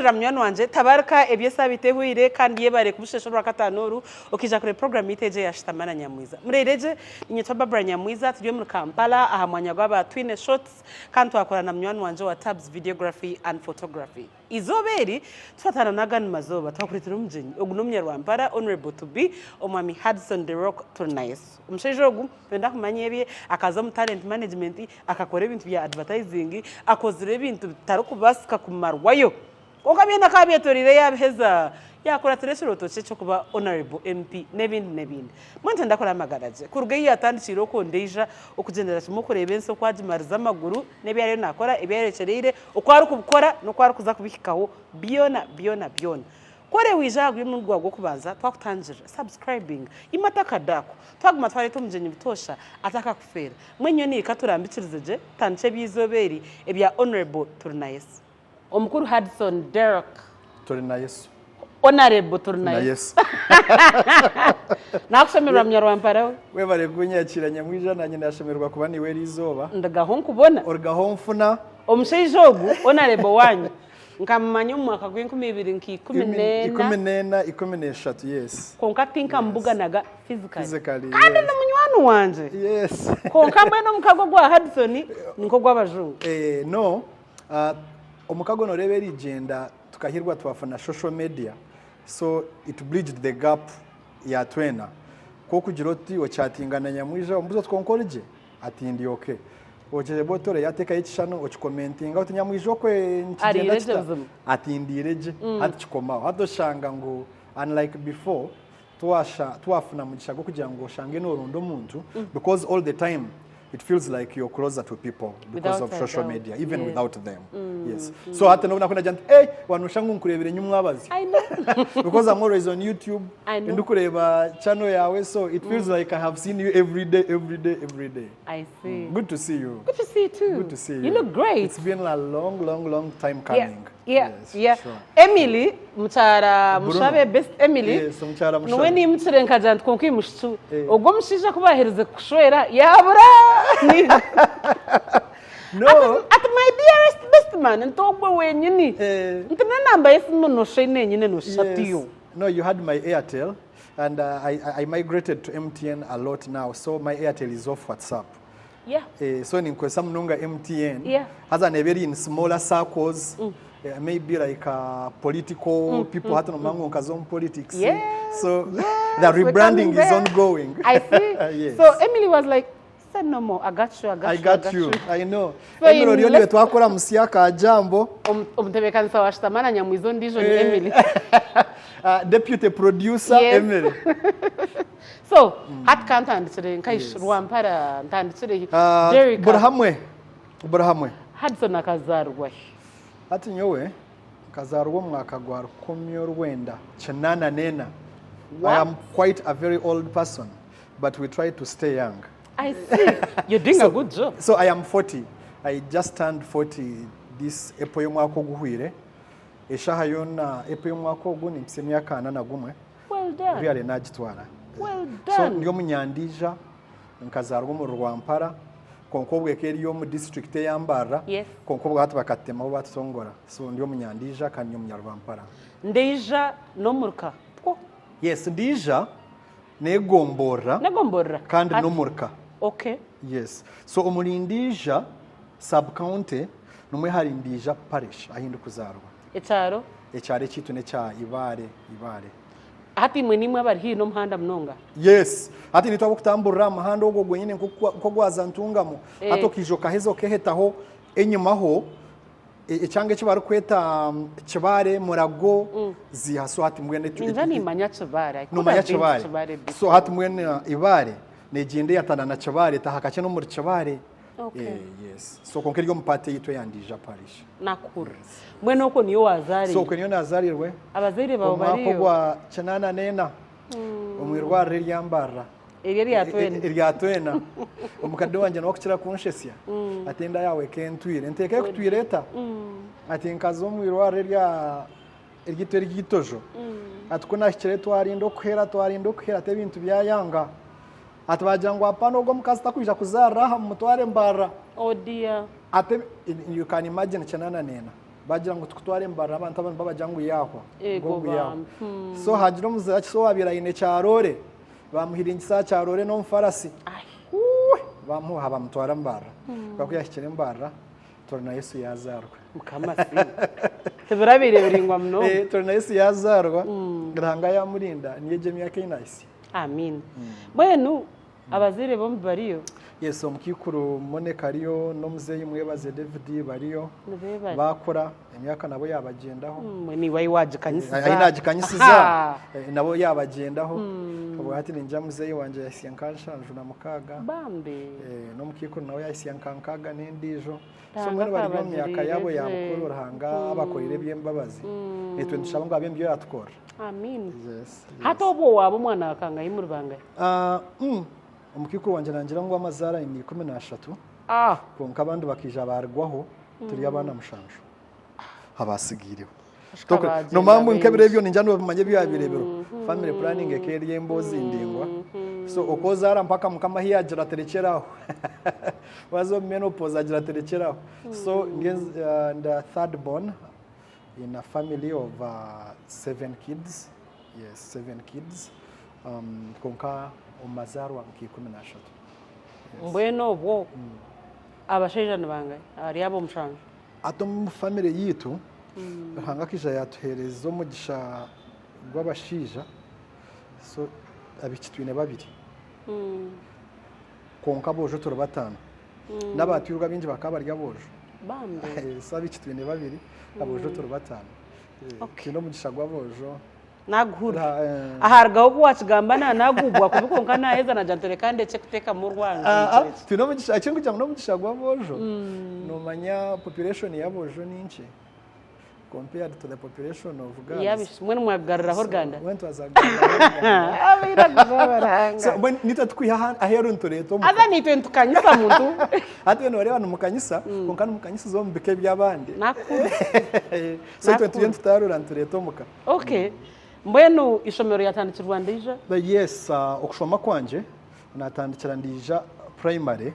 twinjira mnyano wanje tabaraka ebyesa bitehuire kandi yebare kubushesho rwa katanuru ukija kure program iteje ya shitamana nyamwiza murereje inyitwa Barbara Nyamwiza tugiye muri Kampala aha mwanya gwaba twine shots kandi twakorana mnyano wanje wa tabs videography and photography izoberi tfatana nagani mazoba twakuritira umjinyi ogunumye Rwampara honorable to be omwami Hudson the Rock Turinayesu umshejogu penda kumanyebye akaza mu talent management akakora ibintu bya advertising akozire ibintu bitarukubasika kumarwayo okabyenda kabyetorire yabheza yakora tereshiro toche cyo kuba honorable MP nebindi mwante ndakora amagaraje kuruge yatandikiro ko ndeja okugendera kimukorebe nso kwajimariza amaguru nebyare nakora ebyerekerere ukwari kubukora no kwari kuza kubikikaho biona kore wijagwe mu rwego kubanza twakutangira subscribing imataka dako twaguma twari tumjenye bitosha ataka kufera mwenyo ni katurambikirizeje tanche bizoberi ebya honorable Turinayesu omukuru Hudson Derek Turinayesu honorable Turinayesu nakushemerwa mnyarwampara we bare kunyakiranya mwijana nyine yashemerwa kuba ni we rizoba ndagaho kubona orgahomfuna omushejogu honorable wanyu nkamanya umwaka gw'I2014 yes konka tinka mbuga naga physically kandi no munywano wanje yes konka mwe no mukago gwa Hudson niko gw'abajungu no omukago no rebe rigenda tukahirwa twafana social media so it bridged the gap ya twena ko kugira oti ochatingana nyamwija ombuzo tkonkorije ati ndi okay ojeje botore yateka yicishano ocikomentinga oti nyamwijo kwe nkigenda ati ndireje ati chikomaho hadoshanga ngo unlike before twafuna mugisha go kugira ngo shange no rundo muntu because all the time it feels like you're closer to people because of social media even without them yes so hata no nakona jant wanushangu nkurebere nyumwabazi I know because I'm always on YouTube ndukureba channel yawe so it feels like I have seen you every day I see good to see you good to see you too good to see you you look great it's been a long time coming yeah sure. Emily mutara mushabe best Emily yes mutara mushabe nowe ni mtsirenka jant konki mushitu ogwo mushija kubahereze kushwera yabura no at my dearest best man ntogwe wenyini ntana namba yesimu no shine nyine no shatiyo no you had my Airtel and I migrated to MTN a lot now so my Airtel is off WhatsApp so ninkwesa munonga MTN as an very in smaller circles maybe like political people hata no mango nkazom politics so the rebranding is ongoing I see yes. So Emily was like said no more I got you I know so Emily ryo twakora musiaka ajambo omtebekanisa washitamana nyamwizo ndijo ni Emily deputy producer Emily so hat kantanditsire nkaish Rwampara ntanditsire Derek burahamwe Hudson akazarwa ati nyowe kazarwa mwaka gwa 19 9 I am quite a very old person but we try to stay young I see you're doing a good job so I am 40 I just turned 40 this April mwaka guhwire eshaha yona April mwaka guni msemya kana na gumwe well done really najitwara well done so ndiyo munyandija nkazarwa mu Rwampara konkobwe keri yo mu district yambara konkobwe hatu bakatema batongora so ndiyo munyandija kandi yo munyarwampara ndeja no murka yes ndija negombora kandi no murka okay yes so umurindija sub county numwe hari ndija parish ahindu kuzarwa echaro chitu ne cha ibare hati mwe nimwe bari hino muhanda mnonga yes hati nitwa kutambura amahanda ogo gwenyine nko gwaza ntungamo hato kijoka hezo kehetaho enyumaho ecyange kibari kweta kibare murago zihaso hati mwene nzani manya kibare no manya kibare so hati mwene ibare negende yatana na kibare tahakache no muri kibare yes so konkeryo mpate yitwe yandija parish nakura mwene uko niyo wazari so kwenyo nazarirwe abazari babo bariyo kwa chanana nena omwirwa ryambara eryatwena omukadde wanje no kukira kunshesya atenda yawe kentwire nteke kutwireta ati nkazo omwirwa ryitojo atukuna kire twarindo kuhera te bintu byayanga atubajangwa apano ubwo mukazi takwija kuzara mutware mbara oh dear ate you can imagine chanana nena bagira ngo tukutware mbara abantu abantu babajya ngo yahwa Ego so hagira umuzaci so wabira ine cyarore bamuhiringisa cyarore no mfarasi bamuha bamutwara mbara kako yashyikira mbara Turinayesu yazarwa mukamasi tebirabireberingwa mno Turinayesu yazarwa granga yamurinda niye jemi yake inayisi amin bwenu abazire bombi bariyo yeso mukikuru moneka ariyo no muzeyi mwebaze David bariyo bakora imyaka nabo yabagendaho ni wayi wajikanyisiza ayinajikanyisiza nabo yabagendaho ubwo hati ninja muzeyi wanje yasiyankanshanju na mukaga bambe no mukikuru nawe yasiyankankaga n'indijo so mwana bari mu myaka yabo yamukuru rahanga abakorire byembabazi etwe ndishaba ngo abembyo yatukora amin hato obo wabo mwana akanga imurubanga umukiko wanje nangira ngo amazara ni 13 konka abandi bakija barwaho turi abana mushanjo abasigiriwe no mambu nkebere byo ninja no bimanye byabirebero family planning ekeriye mbozi ndingwa so okozara mpaka mukama hiyagira terekeraho wazo menopause agira terekeraho so the third born in a family of 7 kids. Yes, 7 kids. Konka umazaro wa mki 13. Mbweno bwo abasheja nabanga ari abo mushanjo. Ato mu family yitu hanga kija yatuhereza umugisha gw'abashija so abikitwine babiri. Konka bojo turabatana. N'abatirwa binji bakabarya bojo. Bambe. So abikitwine babiri abojo turabatana. Kino mugisha gw'abojo naguhura ahargaho kuwakigambana nagubwa kubikonka naheza na jantere kandi cekuteka mu Rwanda tino mugisha akingu cyangwa no mugisha gw'abojo no manya population yabojo ninki compared to the population of Uganda yabishimwe n'umwagariraho Rwanda went wazagarira abira guzabaranga so when nitatwiha ahero ntoreto aza nitwentukanyisa muntu ati no reba numukanyisa konka numukanyisa zo mbike by'abandi nakuru so twentutarura ntoreto muka okay mbwenu ishomero yatandikira Rwanda ija yes okushoma kwanje natandikira ndija primary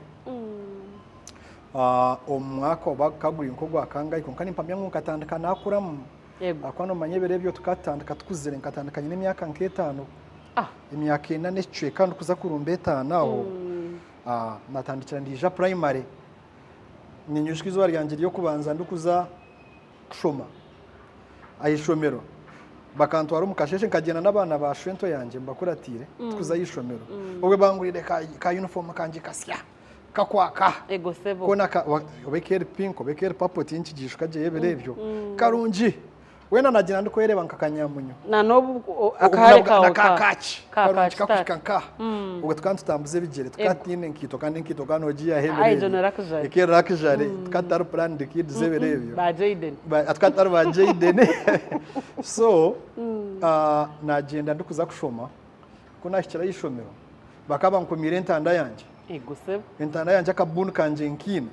omwaka bakagura inkogwa kangayi konka nimpamya nkatandika nakuramu akwano manyebere byo tukatandika tukuzire nkatandikanye n'imyaka nk'etano imyaka 4 n'ecwe kandi kuza kurumba etanaho natandikira ndija primary ninyushikizwa ryanje ryo kubanza ndukuza kushoma ayishomero bakantwara umukasheshe nkagenda n'abana ba shwento yanje mbakuratire tukuza yishomero obwe bangurire ka uniform kanje kasya kakwaka ego sebo kona obekere pink obekere papo tinchi gishika je yeberebyo karunji wena nagira ndiko yereba nkakanyamunyo na nobu akahare kawo karunji kakukanka ubwo tukantutambuze bigere tukatine nkito kandi nkito kanoji ya hebere ekere rakjare tukataru plan de kid zeberebyo ba Jaden atukataru ba Jaden so nagenda ndikuza kushoma kuna hikira yishomero bakaba nkomire ntanda yanje ego sebo intanda yanje akabunu kanje nkina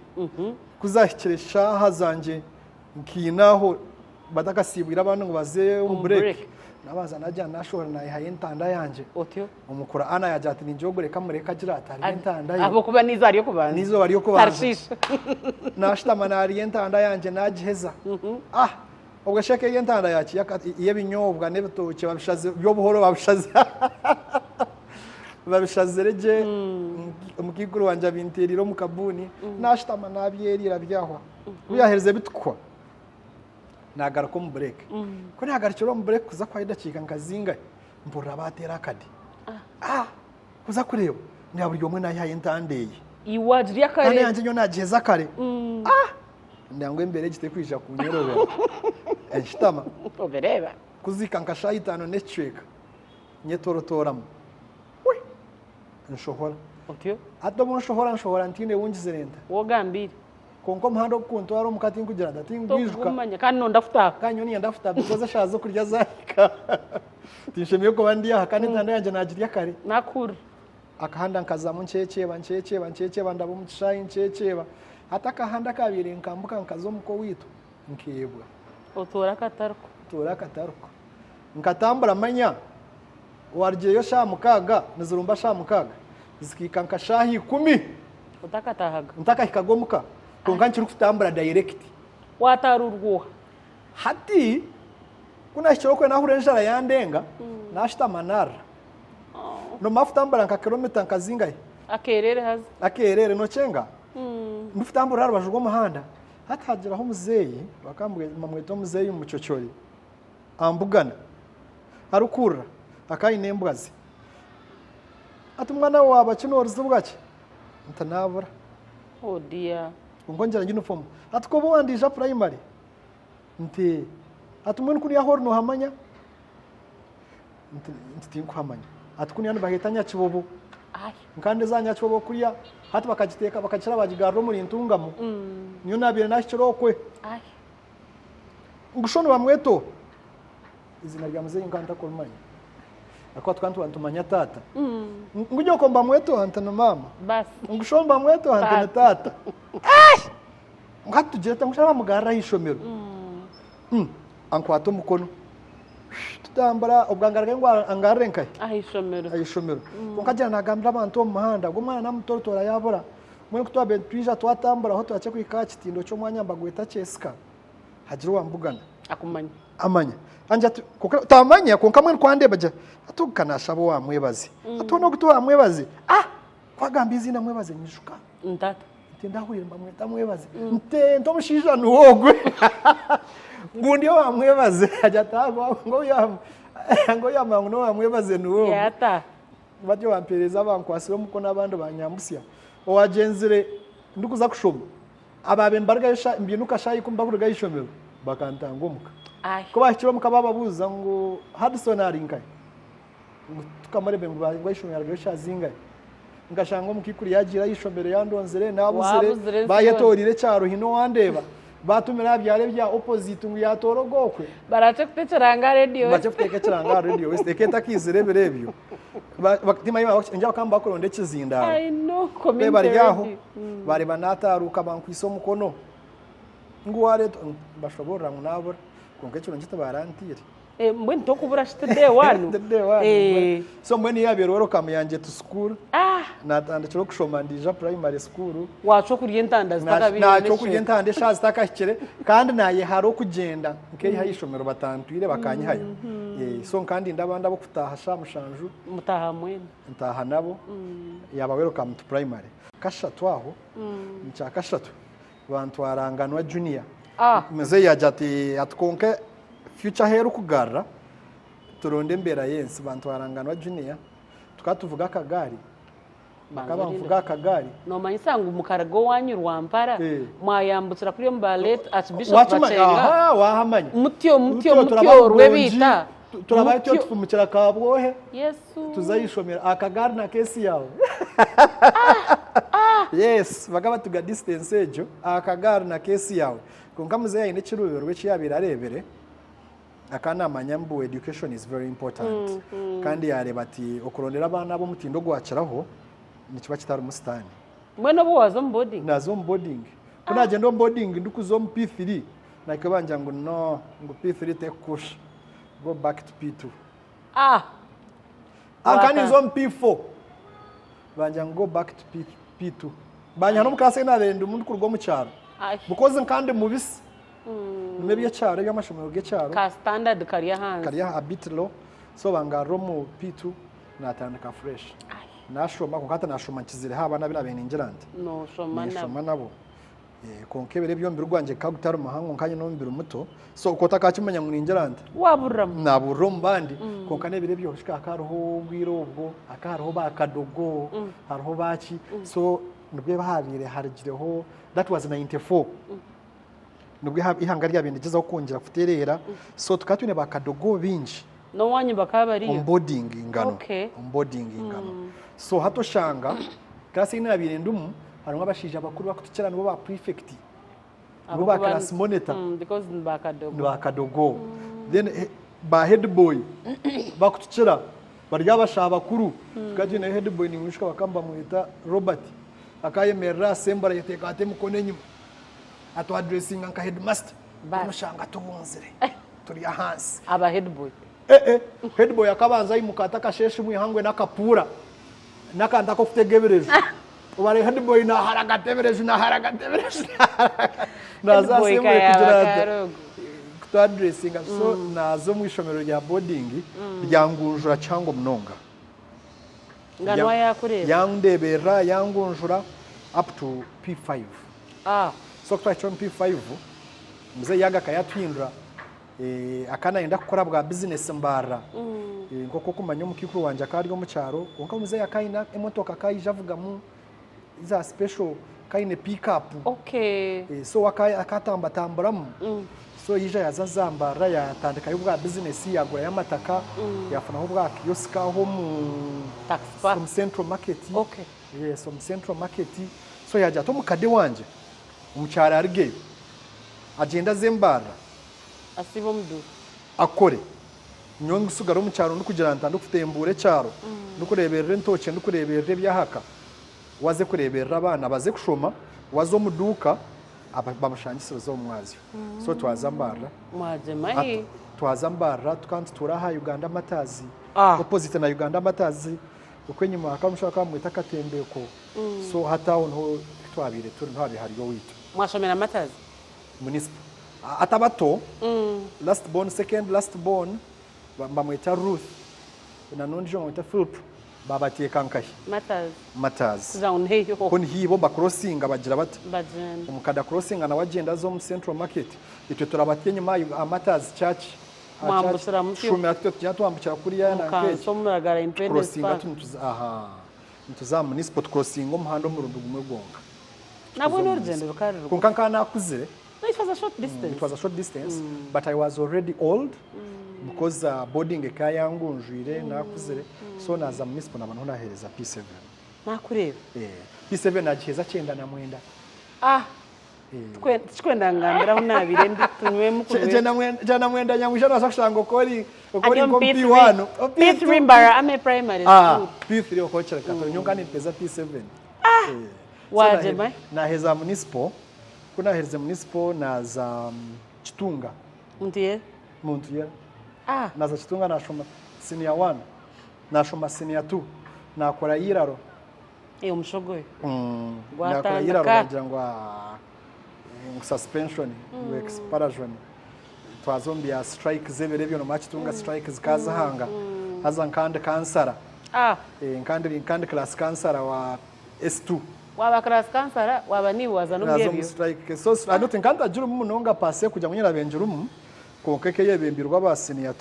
kuzahikirisha hazanje nkinaho badakasibwira abantu ngo baze break nabaza najya nashobora nayihaye intanda yanje otyo umukura ana yajati ninjogore kamureka agira atari intanda ye abo kuba nizari yo kubanza nizo bari yo kubanza nashitama nari intanda yanje najiheza ubwo sheke y'intanda yaki yebinyobwa n'ebitoke babishaze byo buhoro babishaze babishazereje umukiguru wanje abinteriro mu kabuni nashitama nabyerira byahwa uyahereze bitukwa nagaruka mu break ko nagarukira mu break kuza kwa idakika nkazinga mbura batera kadi kuza kureba nyaburyo mwe nayihaye intandeye iwajiri yakare kandi yanje nyo nagiheza kare ndangwe mbere gite kwija ku nyorobera enshitama obereba kuzika nkashayitano necweka nyetorotoramo nshohora otyo atomo nshohora ntine wungizerenda wogambire konko mhando kunto waro mukati nkugira ndatingwijuka kumanya kandi no ndafuta kanyoni ndafuta bikoze shazo kurya zaka tinshemiye ko bandiya kandi ntanda yanje nagirya kare nakuru akahanda nkazamu nceceba ndabo mucishayi nceceba hata kahanda kabiri nkambuka nkazo muko witu nkebwa otora katarko nkatambura manya wargiyeyo sha mukaga nizurumba sha mukaga zikikanka shahi 10 utakatahaga ntaka hikagomuka konka nkiri kutambura direct watarurwo hati kuna chiroko na hurenjara yandenga nashita manara no mafutambara nka kilometer nkazingaye akerere no cenga mufutambura rubajugwa muhanda hatagira ho muzeyi bakambwe mamweto muzeyi umucocori ambugana harukura akayinembazi atumwana waba kinorizo bwaki ntanabura oh dear ngongera ngino fomu atko bwandija primary nti atumwe kuri yahoro no hamanya nti nkuhamanya atukuni yani bahetanya kibobo nkande zanya kibobo kuriya hati bakagiteka bakakira bagigarro muri ntungamo niyo nabire nashirokwe ngushono bamweto izina rya muzeyi nganda kolmanya akwa twantu bantumanya tata ngujyo komba mweto hantana mama bas ngushomba mweto hantana tata ngatugeta ngushaba mugarra yishomero ankwato mukono tutambara ubwangarage ngwa angarenkai ayishomero kunkajana nagambira abantu mu mahanda ngo mwana namutortora yabora mwe kutwabe twija twatambara hoto ace kwika kitindo cyo mwanya mbagweta cheska hagira wambugana akumanya amanya anja tamanya konkamwe kwande baje atukanashabo wa mwebazi atono kutuwa mwebazi kwagamba izina mwebazi nyishuka ntata ndahurira mbamweta mwebazi nte ntomushija nuwogwe ngundi wa mwebaze ajatagwa ngo yamangu no wamwebaze nuwo yata baje wampereza abankwasiro muko nabandi banyambusya owagenzire ndukuza kushoma ababe mbarga yesha mbinuka shayi kumbakuruga yishomero bakantangomuka ko bakiro mukabababuza ngo Hudson arinkai tukamare bengu bayishomero yesha zingai ngashango mukikuri yagira yishomero yandonzere nabuzere bayetorire cyaro hino wandeba batumira byare bya opposite ngo yatorogokwe barace kuteceranga radio bace kuteceranga radio wese keta kizirebe byo bakitima yiba njya kamba koronde kizinda I know comment bari yaho bari banataruka bankwiso mukono ngo ware bashobora ngunabura konke cyo ngita barantire mbwe ntokubura shitede wanu so mbwe yabero welcome yanje to school natanda cyo kushoma ndija primary school wacho kuri entanda zitakabiri nacho kuri entanda shazi takakire kandi naye haro kugenda nke hayishomero batantwire bakanyi hayo so kandi ndabanda bo kutaha shamushanju mutaha mwene ntaha nabo yaba welcome to primary kashatu aho ncha kashatu bantu waranganwa junior meze yajati atkonke future hero kugarra turonde mbera yensi bantu waranganwa junior tukatuvuga akagari bakaba mvuga akagari no manyisangu mukarago wanyu Rwampara mwayambutsira kuri Mbalet Archbishop Bacenga wahamanya mutyo rwebita turabaye cyo tufumukira kabwohe Yesu tuzayishomera akagari na kesi yawe yes bakaba tuga distance ejo akagari na kesi yawe konkamuze yine kirubero we cyabira arebere akana manyambu education is very important kandi yareba ati okurondera abana bo mutindo gwaciraho nikiba kitari umusitani mwene bo wazo boarding nazo boarding kunaje ndo boarding ndukuzo mu P3 nakabanja ngo no ngo P3 take push go back to P2 akani zo mu P4 banja go back to P2 banja no mukase nabende umuntu kurwo mu cyaro bukoze kandi mubisi Maybe a child, you must get child. Standard career hands. Career a bit low, so banga Romo P2 natandika fresh. Nasho makukata nasho manchizire haba nabina beninjirande. No shomana nabo. Konkebere byombi rwanje kagutara mahango nkanye no mbiro muto. So ukota kachimanya muninjirande. Waburam. Naburom bandi konkane bire byo shika akaruho bwirobwo akaruho bakadogo haruho bachi. So nubwe bahabire harigireho that was 94. Nubwo ihanga ryabindigeza okongera futerera so tukatune bakadogo binji no wanyu bakabari onboarding ingano so hato shanga class ina birendumu harimo abashije abakuru bakutukira nibo ba prefect nibo ba class monitor because bakadogo then ba head boy bakutukira barya bashaba bakuru tukatune head boy ni mushika bakamba muita Robert akayemera sembara yeteka ate mukone nyuma ato addressing nka headmaster mushanga tubunzire turi hansi aba head boy akabanza yimukata kasheshe mwihangwe nakapura nakanda ko kutegebereje ubare head boy na haragatebereje naza semwe kugira twadressinga so nazo mu ishomero rya boarding ryangunjura cyangwa munonga nganwa yakureba yandebera yangunjura up to P5 so twacho P5 mzee yaga kayatwindura akana yenda gukora bwa business mbara ngoko kumanya umukikuru wanje akaryo mu cyaro konka mzee yakayina emotoka kayijavuga mu iza special kayine pick up so akatamba tamburamu so yija yazazambara yatandika y'ubwa business yagura y'amataka yafanaho bwa kiosk aho mu central market yes mu central market so yaja to mukade wanje umucyara arige agenda zembara asibo mdu akore nyonga sugaro mu cyaro nukugira ntando kutembure cyaro nukureberera ntoke nukureberera byahaka waze kureberera abana baze kushoma wazo muduka bamushangisiro zo mwazi so twazambara mwajemaye twazambara tukanti turaha Uganda matazi opposite na Uganda matazi uko nyuma akamushaka mwita katembeko so hataho no twabire turi ntabe hariyo wito mwashomera matazi municipal atabato last born second last born bamwita Ruth na nonjo mwita Philip babatie kankahi matazi zone heyo kon hibo ba crossing abagira bati bajenda umukada crossing na wagenda zo mu central market itwe turabatie nyuma amatazi church mwambusira mutyo shumira twe twambukira kuri ya na nke so muragara independence park ntuza municipal crossing umuhando mu rundugumwe gonga nabo n'urugendo rukarira kunkanka nakuze it was a short distance it was a short distance but I was already old because boarding kayangunjire nakuzere so naza municipal nabantu nahereza P7 nakureba P7 nagiheza 9 na mwenda twenda ngambira unabire ndi tunywe mukuru jana mwenda nyamushana wasakshanga okori P1 P3 mbara ame primary school P3 okochera kato nyonga ni peza P7 waje mai naheza municipal kuna hereza municipal naza Chitunga muntiye naza Chitunga nashoma senior 1 nashoma senior 2 nakora yiraro umushogoye nakora yiraro bagira ngo suspension expiration twazombi ya strike zebere byo no Chitunga strike zikaza hanga haza nkande kansara nkande class kansara wa S2 waba class kansara waba niwaza no byebyo strike so I don't think anta juru munonga passe kujya munyira benjurumu konkeke yebembirwa ba senior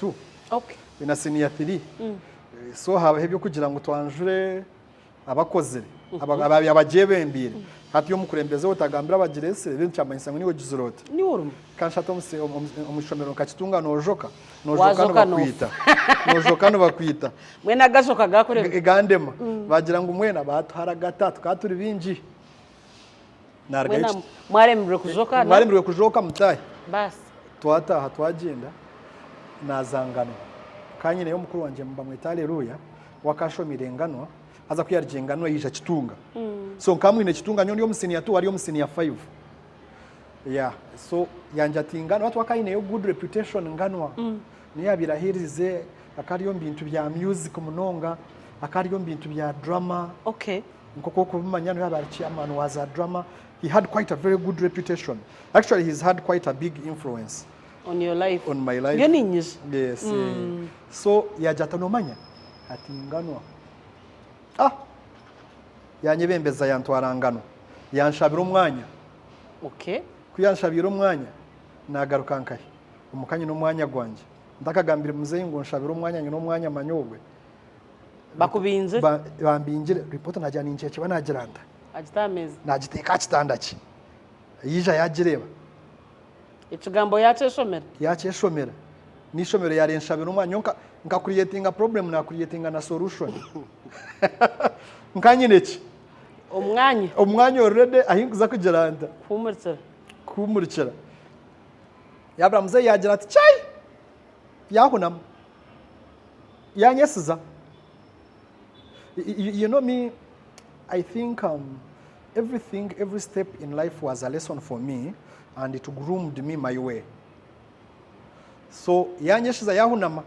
2 ina senior 3 so haba hebyo kugira ngo twanjure abakozere abagiye bembire hati yo mukurembeze utagambira abagirese bencyamba insango niwe gizurote ni urumu kanshato umushomero kacitunga nojoka no bakwita mwena gashoka gakore gandema bagira ngo umwena batwara gatatu katuri binji nargaye mwarembre kujoka mutaye basi twataha twagenda nazangano kanyine yo mukuru wanje mba mwitale ruya wakashomirenganwa aza kuyarjenganwa yija Chitunga so nkamwine Chitunga nyo musenia 2 ari yo musenia 5 so yanjatingana watu wakaine yo good reputation nganwa ni yabirahirize akari yo mbintu bya music munonga akari yo mbintu bya drama nkoko kubumanya no yabari chairman was a drama he had quite a very good reputation actually he's had quite a big influence on your life on my life yes so yajata no manya atinganwa yanyebembeza yantwarangano yanshabira umwanya kuyanshabira umwanya nagarukankaye umukanye no mwanya gwanje ndakagambira muzeyi ngo nshabira umwanya no mwanya manyogwe bakubinze bambinjire report najya nincheke banagiranda agitameze nagiteka kitandaki yija yagireba ikigambo yaceshomera nishomero yarenshabira umwanya nka creating a problem na creating a solution nkanyineki umwanya already ahinguza kugeranda kumurikira yabramuze yagira ati chai yahunam yanyesiza you know me I think every step in life was a lesson for me and it groomed me my way so yanyeshiza yahunama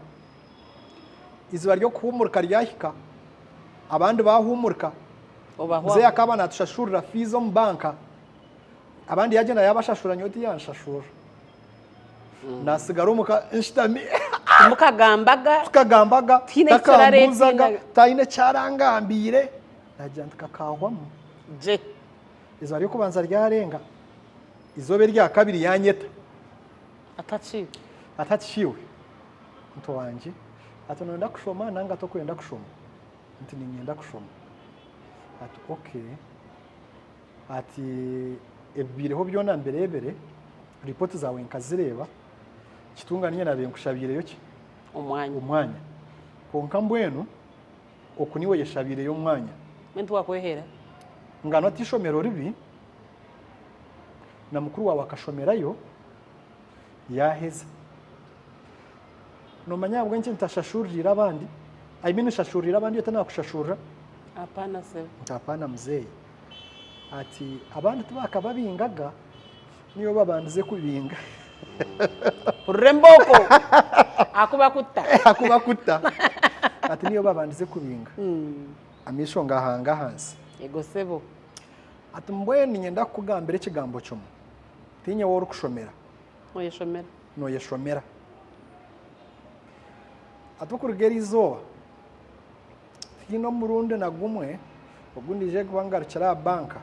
izuba ryo kuhumurika ryahika abandi bahumurika muze yakaba natushashurira fizo mu banka abandi yagenda yabashashura nyoti yanshashura nasigara umuka nshitami mukagambaga takambuzaga taine cyarangambire nagira ntakahwamo je izo ari kubanza ryarenga izobe rya kabiri yanyeta ataciwe nto wanje atonenda kushoma nanga to kwenda kushoma nti ninyenda kushoma ati okay ati ebireho byona mbere report zawe nkazireba kitunganye nabe nkushabireyo ki umwanya konka mbwenu okuniwe yeshabireyo umwanya mentu wakwehera ngano tishomero ribi na mukuru wawe akashomerayo yaheza no manya bwo nki ntashashurira abandi I mean shashurira abandi yatana kushashura hapana mzee ati abandi tubaka babingaga niyo babanze kubinga uremboko akubakuta ati niyo babanze kubinga amisho ngahanga hansi ego sebo ati mbweni nyenda kugambira ikigambo cyo tinye woro kushomera no yeshomera atukurugera izoba tino murunde nagumwe ogundije kubangarukira banka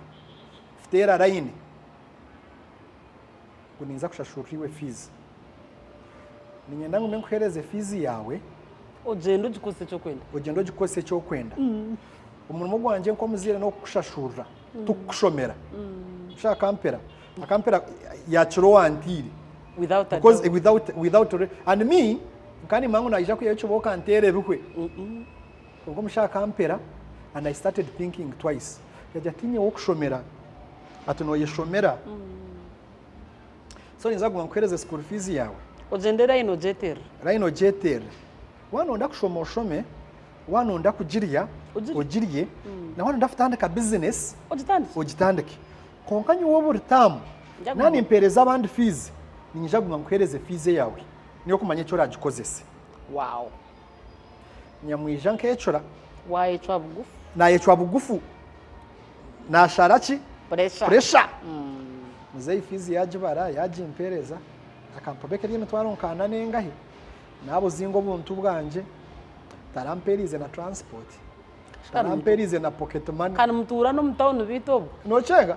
fitera line kuninza kushashuriwe fees ninyenda ngume nkuhereze fees yawe ogendo gikose cyo kwenda umuntu gwanje nko muzire no kushashura tukushomera shaka akampera ya chiro wantiri without and me nkani mangu naija kuyecho choboka ntere bukwe ubwo mushaka ampera and I started thinking twice yaja tinye wokushomera atuno yeshomera so niza gwankwereze school fees yawe ogendera ino jeter wanonda kushoma ushome wanonda kujiriya ojiriye na wanonda futandika business ojitandike konkanyi wobo ritamu nani mpereza abandi fees ninja gwankwereze fees yawe niyo kumanye cyo ragikozese wow nyamwija nkecora wayecwa bugufu nayecwa bugufu nasharaki pressure muzeyi fees yajibara yajimpereza akampobeke rino twaronkana nengahe nabo zingo buntu bwanje taramperize na transport taramperize na pocket money kana mutura no mtown bitobo no chenga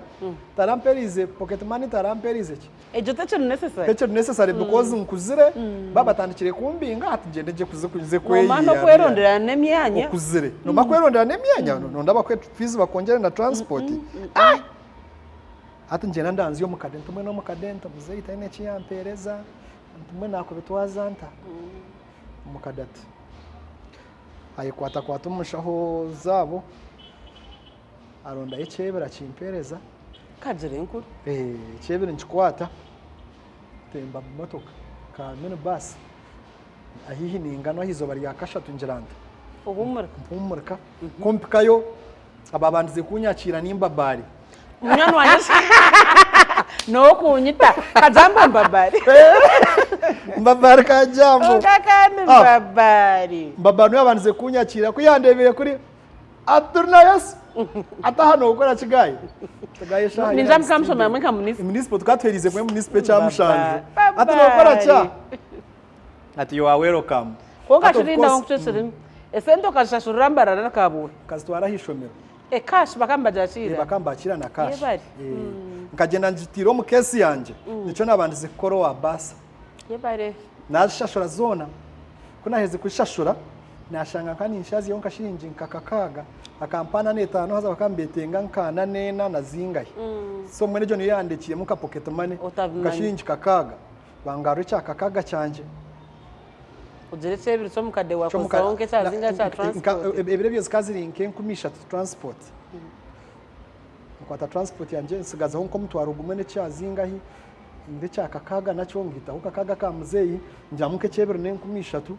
taramperize pocket money taramperize ki ejo techo necessary because nkuzire baba tandikire kumbinga ati ngende je kuze kweyi no kwerondera nemyanya okuzire no makwerondera nemyanya no ndaba kwe fees bakongera na transport ati ngenda ndanzi yo mukadenta mwe no mukadenta muzeita ine chiyampereza mwe nako bitwazanta mukadati ayikwata kwata umushaho zabo aronda yechebera chimpereza kajere nkuru chebera nchikwata temba motoka ka minibus ahihi ningano hizo bari yakashatu njiranda ubumurka kompikayo ababandize kunyakira nimba bari munyano wanje no kunyita kajambo mbabari kajambo kakani mbabari yabandize kunyakira kuyandebeye kuri Turinayesu atahano gukora kigaye shaha ninja mkamshoma mweka municipal tukatwerize kwe municipal cha mushanje atanokora cha ati you are welcome konga shirinda wankucesere esento kashashura mbarana nakabura kazitwara hishomero cash bakambajashira bakambakira na cash nkagenda njitiro mu case yanje nico nabandize koro wa basa yebare nashashura zona kuna heze kushashura nashanga kandi inshazi yonka shirinji nkakakaga akampana netano haza bakambetenga nkana nena nazingaye so mwene jo niyandikiye muka pocket money kashirinji kakaga bangaro cya kakaga cyanje ugeretse ebiri so mukade wa kusonke cyazinga cya transport ebire byose kazirinke nkumisha transport kwata transport yanje nsigaza honko mutwaro gumene cyazingahi inde cya kakaga nacyo ngita ho kakaga ka muzeyi njamuke cyebere nenkumisha tu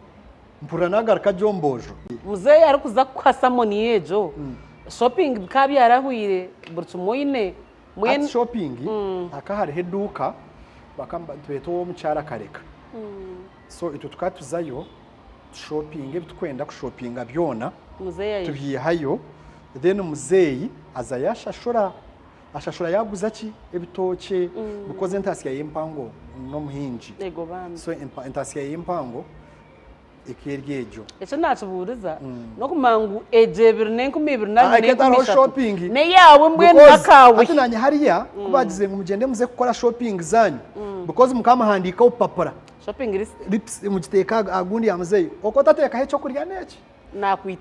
mpura nagaruka jombojo muzeyi ari kuza kwasa moni yejo shopping kabi yarahuire burtsumoyine mwen shopping akahari heduka bakamba tweto wo mucyara kareka so ito tukatuzayo shopping bitwenda kushoppinga byona muzeyi tubihayo then muzeyi azayashashura ashashura yaguza ki ebitoke because entasiya y'empango n'omuhingi ego bambi so entasiya y'empango ekiryejo echo natuburiza no kumangu ejebiri n'enkumi aketaro shopping ne yawe mbwene nakawe ati nanye hariya kubagize ngo mugende muze gukora shopping zanyu because mukama handika upapura shopping lips mugiteka agundi yamuzeyo okotateka hecho kurya neki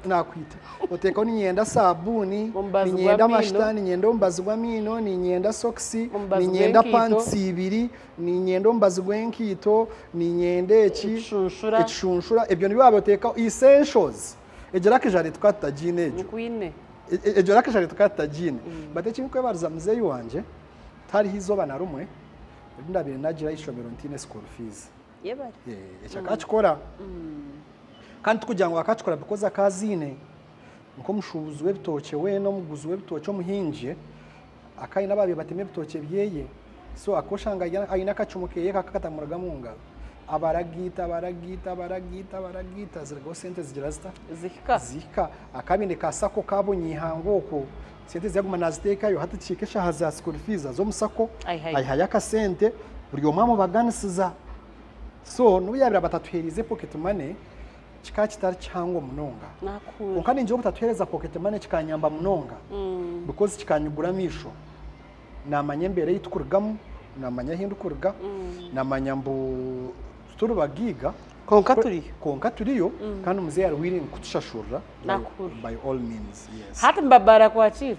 nakwita oteka ni nyenda sabuni ni nyenda mashtani nyenda ombazigwa mino ni nyenda soksi ni nyenda pants ibiri ni nyenda ombazigwa enkito ni nyenda ekishunshura ebyo nibo aboteka essentials ejerake jare tukata jine ejo kwine ejerake jare tukata jine bate kimwe bariza muzeyi wanje tari hizoba na rumwe ndabire nagira ishomero ntine school fees yebari ekakachikora kandi kugira ngo akachikora because akazine nko mushubuzi w'ebitoke we no muguzi w'ebitoke omuhinje akaina babe bateme ebitoke byeye so akoshanga aina kachumukeye kakakatamuraga munga abaragita zirgo sente zigirasta zika akabinde kasako kabonye ihangoko sente zaguma nazitekayo hata chikesha haza school fees zo musako ayihaya ka sente buri omamo baganisiza so nubiyabira batatuherize pocket money chikachitari chango munonga nakuru ukani nje butatuhereza pocket money chikanyamba munonga because chikanyugura misho namanye mbere yitukurgamu namanya hindukurga namanya mbu turubagiga konka turiyo kandi umuze yari willing kutushashura by all means yes hata mbabara kwachira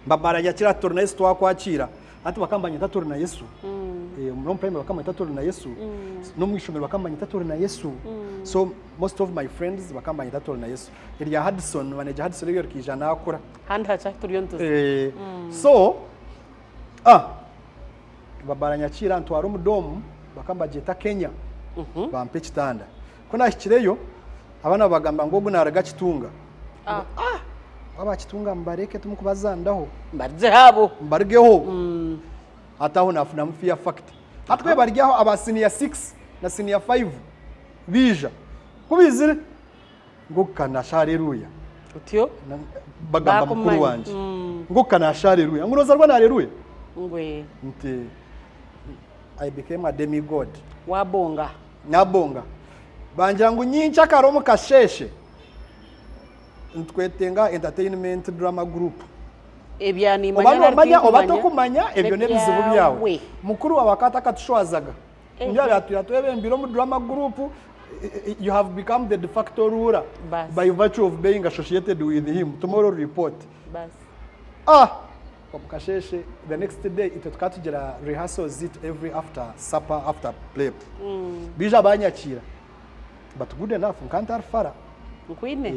mbabara yakira Turinayesu twakwakira hati bakambanya Turinayesu no mpembe bakambanya Turinayesu no mwishomero bakambanya Turinayesu so most of my friends bakambanya Turinayesu iriya Hudson manager Hudson rero kijana akora handi hacha turiyonto so babara nyakira ntwara umudomu bakambageta Kenya bampe kitanda kona hikireyo abana bagamba ngo gunaraga kitunga aba kitunga mbareke tumukubazandaho mbarje habo mbargeho ataho nafuna mufia fact hatwe baryaho aba senior 6 na senior 5 bija kubizire ngo kana shareruya utyo bagamba mukuru wanje ngo kana shareruya nguroza rwa nareruya ngwe nte I became a demigod wabonga nabonga banjangu nyincha karomo kasheshe ntwetenga entertainment drama group ebyani manya obatokumanya ebyo nebizibu byawe mukuru wabakata katushwazaga njya yatwebe mbiro mu drama group you have become the de facto ruler by virtue of being associated with him tomorrow report bas Kasheshe the next day itukatugera rehearsals it every after supper after play bija banyakira but good enough nkantar fara ukwine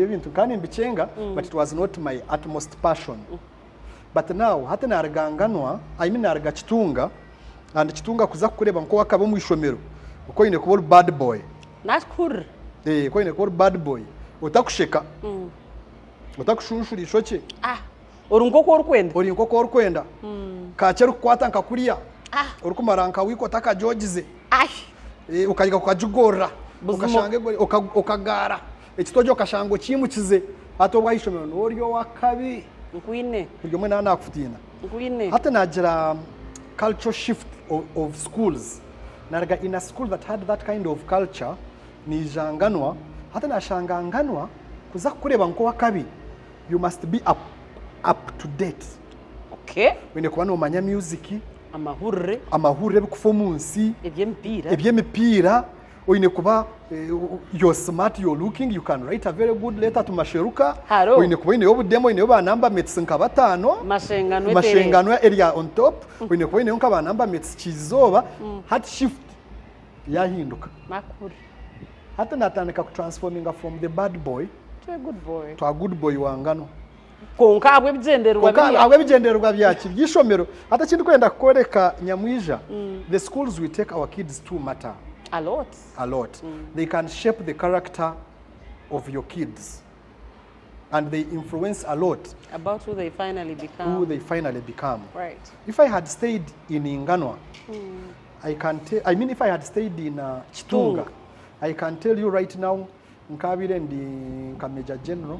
ibintu kandi mbichenga but it was not my utmost passion but now hata naraganganwa I mean naraga kitunga and kitunga kuza kureba nko wakaba mu ishomero uko ine kuba bad boy nakuru ko ine kuba bad boy utakusheka utakushunshura ishoke orunkoko orukwenda kacheru kwata nkakuriya orukumaranka wiko taka jogize ukayiga kukajugora ukashange ukagara ekitojo kashango kimukize atobwa ishomero noryo wakabi nkwine buryo mwe nakufutina nkwine hata nagira culture shift of schools naraga in a school that had that kind of culture ni janganwa hata nashanganganwa kuza kureba nko wakabi you must be up to date okay wene kubana umanya music amahurre bikufomunsi ebyemipira oyine kuba you're smart, you're looking, you can write a very good letter to masheruka oyine kuba ine obudemo ine oba number mates nka batano mashengano area on top oyine kuba ine nka number mates kizoba hat shift yahinduka makuru hata natandika ku transforming from the bad boy to a good boy wangano konka abwe bigenderwa byaki byishomero hata kindi kwenda koreka nyamwija the schools we take our kids to matter a lot they can shape the character of your kids and they influence a lot about who they finally become right if I had stayed in Inganwa if I had stayed in Chitunga I can tell you right now nkabire ndi Major General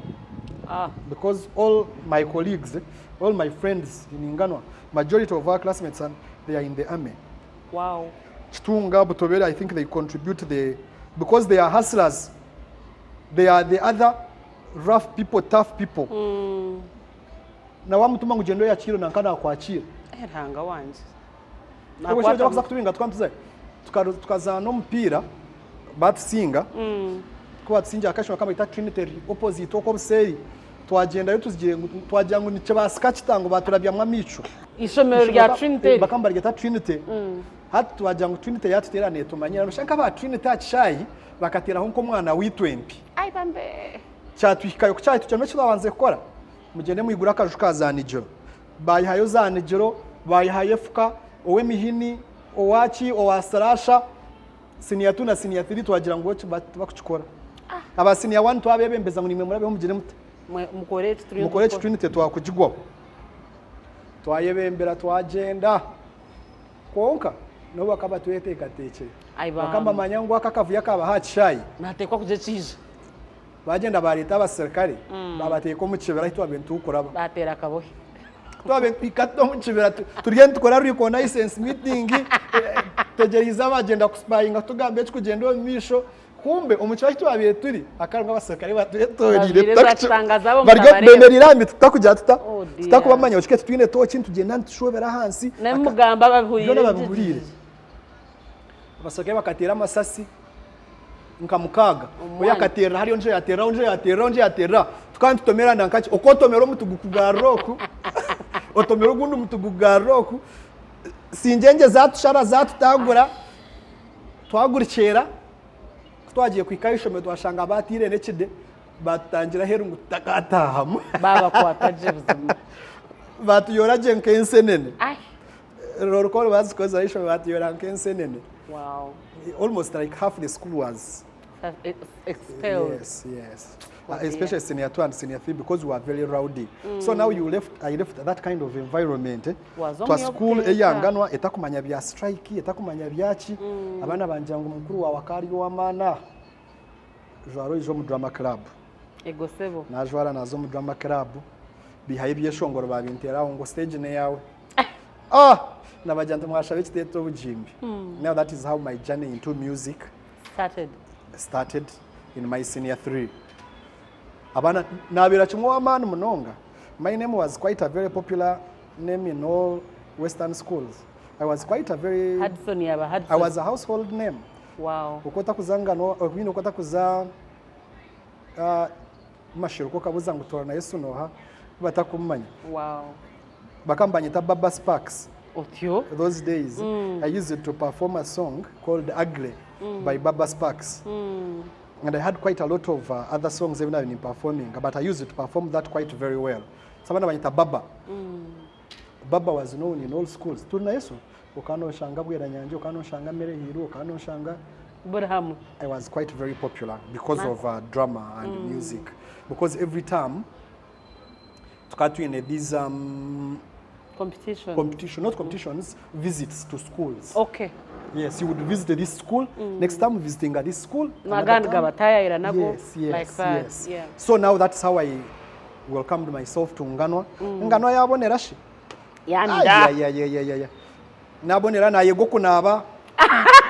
because all my colleagues, all my friends in Nganwa, majority of our classmates, they are in the army. Wow. Chitunga, Butobere, I think they contribute because they are hustlers. They are the other rough people, tough people. Na wamutuma ngugendo ya chiro nankana kwachira. Hanga wanje. Nakwata kuza kutubinga twantuze. Tukazana umupira batusinga. Kuba tsinja akashwa kama ita Trinity opposite oko buseri. Twagenda yo twagira ngo nice baskachitango baturabya mwamico. Ishomero rya Trinity. Bakamba rya Trinity. Hati twagira ngo Trinity yatuterane tumanyira nushaka ba Trinity acishayi bakatira nko mwana wi20. Ai bambe. Cyatwikayo kucyayi tucyo kibabanze gukora. Mugende muyigura akaju kazanijoro. Bayihayo zanijoro, bayihaye fuka, owe mihini, owachi, owasarasha. Senior 2 na senior 3 twagira ngo bakukikora. Aba senior 1 twabebembeza ngo nimwe murabe mugire muti. Mukoreti Trinity twakugigwaho. Twayebembera twagenda. Konka no bakaba tuyeteka tekere. Bakamba manyango akakavuya kaba hacishayi. Natekwa kuje cije. Bagenda barita abaserikare babateko mu kibera hito abentu ukoraba. Batera akabohe. Twabempikato mu kibera turigenda tukora reconnaissance meeting tegeriza bagenda kuspyinga tugambe kugenda omisho kumbe umuco hito abire turi akaranga abaserikare batuyetorire baryo tutakujya tutakubamanya ukike twine toki tugenda ntushobera hansi nemugamba babihurire abaserikare bakatera amasasi nkamukaga oyakatera hariyo nje yatera tukandi tutomera ndankaki okotomera umutuguku bwa roku otomera ugundu umutuguku bwa roku sinjenge zatushara zatutagura twagurikera twagiye kwikayishome twashanga batire nekide batangira heru ngutakatahamu baba kwataje buzima batuyora jenkensenene ai rorokoro bazikoza ishome batuyora nkensenene. Wow. Almost like half the school was expelled. Yes. Especially senior 2 and senior 3 because we were very rowdy. So now I left that kind of environment. To school eyanganwa etakumanya bya strike, etakumanya byaki. Abana banjangu mukuru wa wakari wa mana. Jwaro ijo mu drama club. Egosebo. Na jwara nazo mu drama club. Bihaye byeshongoro babintera ngo stage ne yawe. Nabajanta mwashabe kiteto bujimbi. Now that is how my journey into music started in my senior 3. Abana nabira chimwa man munonga. My name was quite a very popular name in all Western schools. I was quite a very Hudson yaba Hudson. I was a household name. Wow. Ukota kuzanga no obino ukota kuza mashiruko kabuza ngo Turinayesu noha batakumanya. Wow. Bakambanyita Baba Sparks. Otyo. Those days, I used to perform a song called Ugly by Baba Sparks. And I had quite a lot of other songs even I've been performing, but I used to perform that quite very well. Sabana banyita Baba. Baba was known in all schools. Turinayesu, ukano shanga bwera nyanje, ukano shanga mere hiro, ukano shanga Burhamu. I was quite very popular because of drama and music. Because every time tukatu in these not competitions, visits to schools. Okay. Yes, you would visit this school. Next time visiting at this school. Like that. Yes. Yeah. So now that's how I welcomed myself to Nganwa. Nganwa yabonera shi. Yeah. Nabonera na yego kunaba.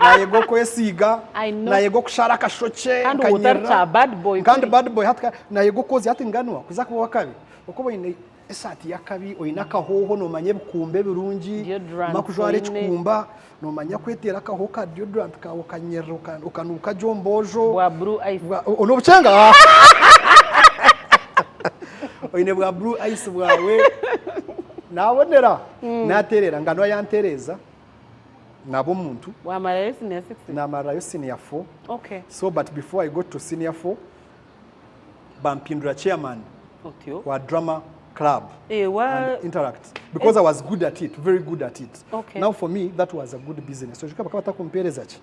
Na yego kwesiga. Na yego kushara kashoche. And utarcha bad boy. Kandi bad boy hatka na yego kozi hati Nganwa kuzakuba wakabi. Ukobo ine esati yakabi oyinaka hoho no manye bukumbe birungi makujware chikumba no manya kwetera kaho ka deodorant ka okanyero ukanuka jombojo bwa blue ice ono buchenga oyine bwa blue ice bwawe nabonera naterera Nganwa yantereza nabo muntu wa marayo senior 6 na marayo senior 4. Okay. So but before I got to senior 4 bampindura chairman wa drama club and interact because I was good at it, very good at it. Okay. Now for me that was a good business. So jikaba bakata kumpereza chi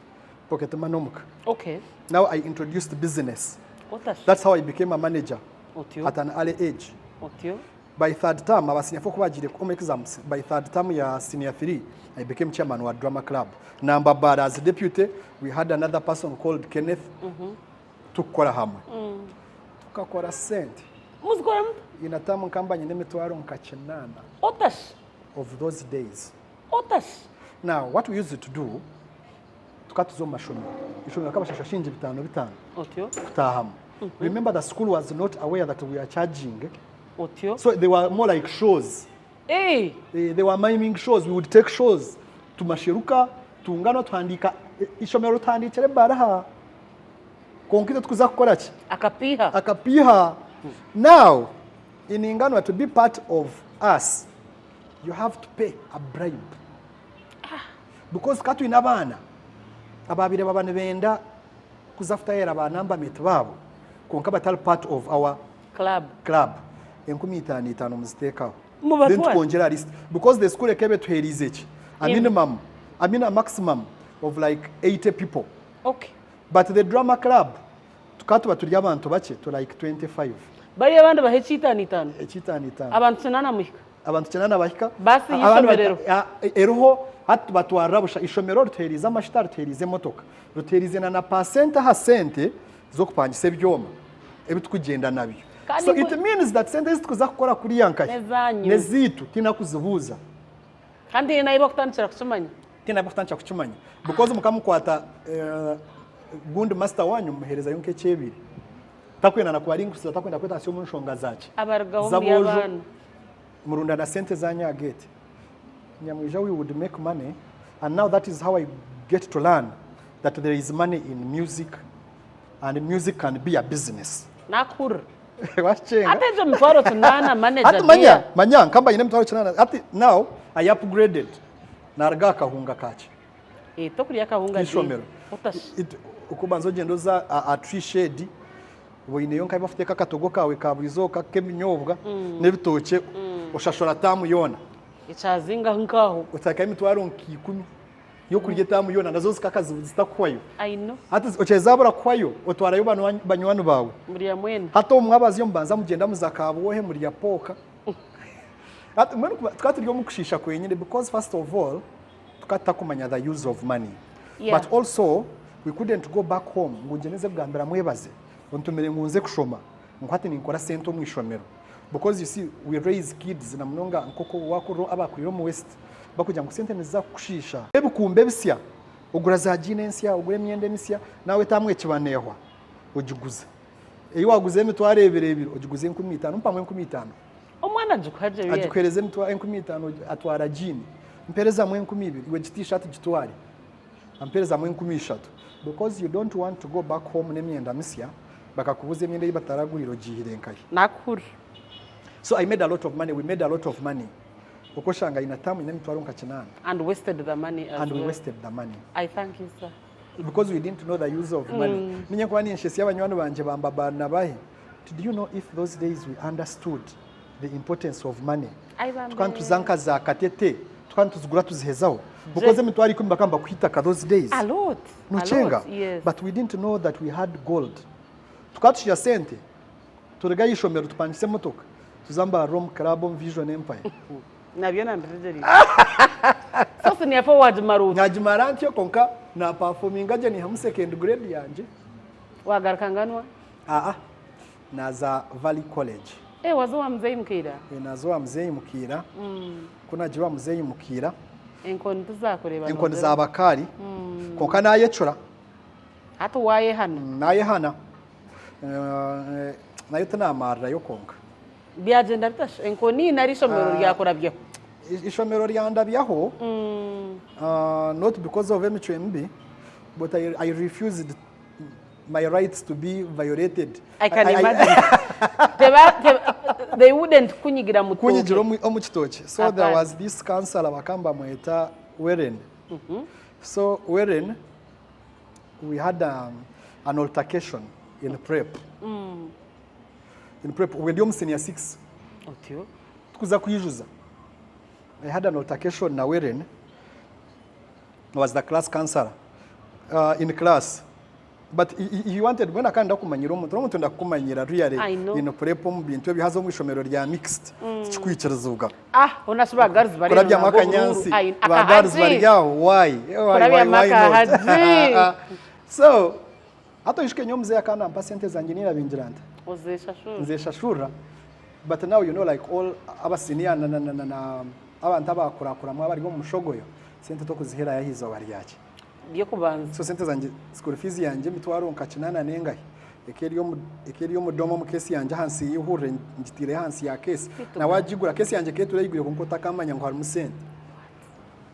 pocket manomuka. Okay. Now I introduced business. That's how I became a manager at an early age. By third term abasenior 4 kubagire ku exams. By third term ya senior 3 I became chairman wa drama club. Number bad as deputy we had another person called Kenneth. Tukora hamwe. Tukakora sent muzikora mute inatamu nkambanye n'emitwaro nkakinana otashi of those days. otashi Now what we used to do tukatuzo mashomero ishomero kabashasha shinje 5 otyo kutahamu. Remember the school was not aware that we are charging, otyo so they were more like shows. They were miming shows. We would take shows tumashiruka tungano twandika ishomero tandikire baraha konkite tukuza gukora ki akapiha. Now in ingano to be part of us you have to pay a bribe because katu inabana ababire babane benda kuzafuta yera banamba metu babo konka batali part of our club 15 muzitekaho then tukongera list because the school ekebe tuherize ki a maximum of like 80 people. Okay, but the drama club tukatu baturi abantu bache to like 25 bari abandi bahecitana itano abantu 9 bahika basi yishomerero eroho hatu batwara busha ishomero ruterize amashitari ruterize motoka ruterize na percent ha sente zo kupangisa ibyoma ebitukugenda nabyo. So it means that sente zitukuza gukora kuri yankaye nezitu tina kuzibuza kandi naibo kutanchira kuchumanya because mukamukwata gundi master wanyu muhereza yonke chebiri takwena na kwaringu takwenda kweta sio munshonga zachi abargaho byabana murunda na sente zanya gate nyamwija we would make money, and now that is how I get to learn that there is money in music and music can be a business. Nakur wachenga ateje mtwaro tunana manager manya kamba ine mtwaro tunana ati now I upgraded narga kahunga kache tokuri akahunga ishomero ukubanzo gendo za a tree shade boine yonka bafite kakatogo kawe kaburizoka keminyobwa nebitoke ushashora tamu yona icazinga nkaho utaka imitwaro nkikumi yo kurye tamu yona nazo zikakazi zitakwayo. I know hata ochezabura kwayo otwara yo banywanu bawe muri ya mwene hata umwabazi yo mbanza mugenda muzakabo wohe muri ya poka hata mwene twaturyo mukushisha kwenyine because first of all tukatakumanya the use of money, but also we couldn't go back home ngungeneze bwambera mwebaze ontumere ngunze kushoma nkwate ninkora sento mwishomero because you see we raise kids na mnonga nkoko wako abakuriro mu west bakujya ngo sente neza kushisha ebukumbe bisya ugura za jinensya ugure myende misya nawe tamwe kibanehwa ugiguza eyo waguze emitware ebirebiro ugiguze 15 mpamwe 15 omwana jukaje ye ajukereze emitware 15 atwara jini mpereza mwe 12 iwe t-shirt gitware ampereza mwe 13 because you don't want to go back home nemyenda misya bakakubuza emyenda yibataraguriro gihirenkaye nakuri. So I made a lot of money. We made a lot of money. Okoshanga inatamu ine mitwaro nkachinana. And wasted the money as and well. We wasted the money. I thank you, sir. Because we didn't know the use of money. Ninye kwani nshesi y'abanywano banje bamba bana bahe. Did you know if those days we understood the importance of money? Tukana tuzanka za katete. Tukana tuzigura tuzihezaho. Because emitwaro 10 bakamba kuhitaka those days. A lot. Nuchenga. Yes. But we didn't know that we had gold. Tukatusha sente. Turega yishomero tupangise motoka. Tuzamba Rome Club Vision Empire. Nabyo nambirejeri. Sasa ni forward maruti. Ngajimaranti yo konka na performing aje ni ham second grade yanje. Wagarukanganwa? Naza Valley College. Wazowa mzee mukira. Nazowa mzee mukira. Kuna jiwa mzee mukira. Enkoni tuzakureba. Enkoni za bakari. Konka naye chura. Hata waye hano. Naye hana. Nayo tana marra yo konka. Byagenda bitasha enkoni nari shomero ryakorabyo ishomero ryandabyaho not because of MHMB but I refused my rights to be violated. I can imagine. They wouldn't kunyigira omukitoche. So there was this counselor bakamba mweta Weren. So Weren, we had an altercation in prep. In prep when you senior 6 otyo tukuza kuyijuza. I had an altercation na Weren. I was the class counselor in class, but he wanted when akanda kumanyira omuntu ndakumanyira really in prep mu bintu bihazo mu ishomero rya mixed kikwikirizuga unashuba girls bari kurabya makanyansi ba girls bari yaho why so ato ishike nyomze yakana ampa sente zanjye nirabingiranda nzeshashura but now you know like all abasiniya na abantu abakurakura mwa bari mu mushogoyo sente to kuzihera yahizo baryaje byo kubanza so sente zanje school fees yanje mitwaronka kinana nengahe ekeriyo mudomo mu kesi yanje hansi yihure ngitire hansi ya kesi na wajigura kesi yanje ketu rayigure ko nkotakamanya ngo hari musente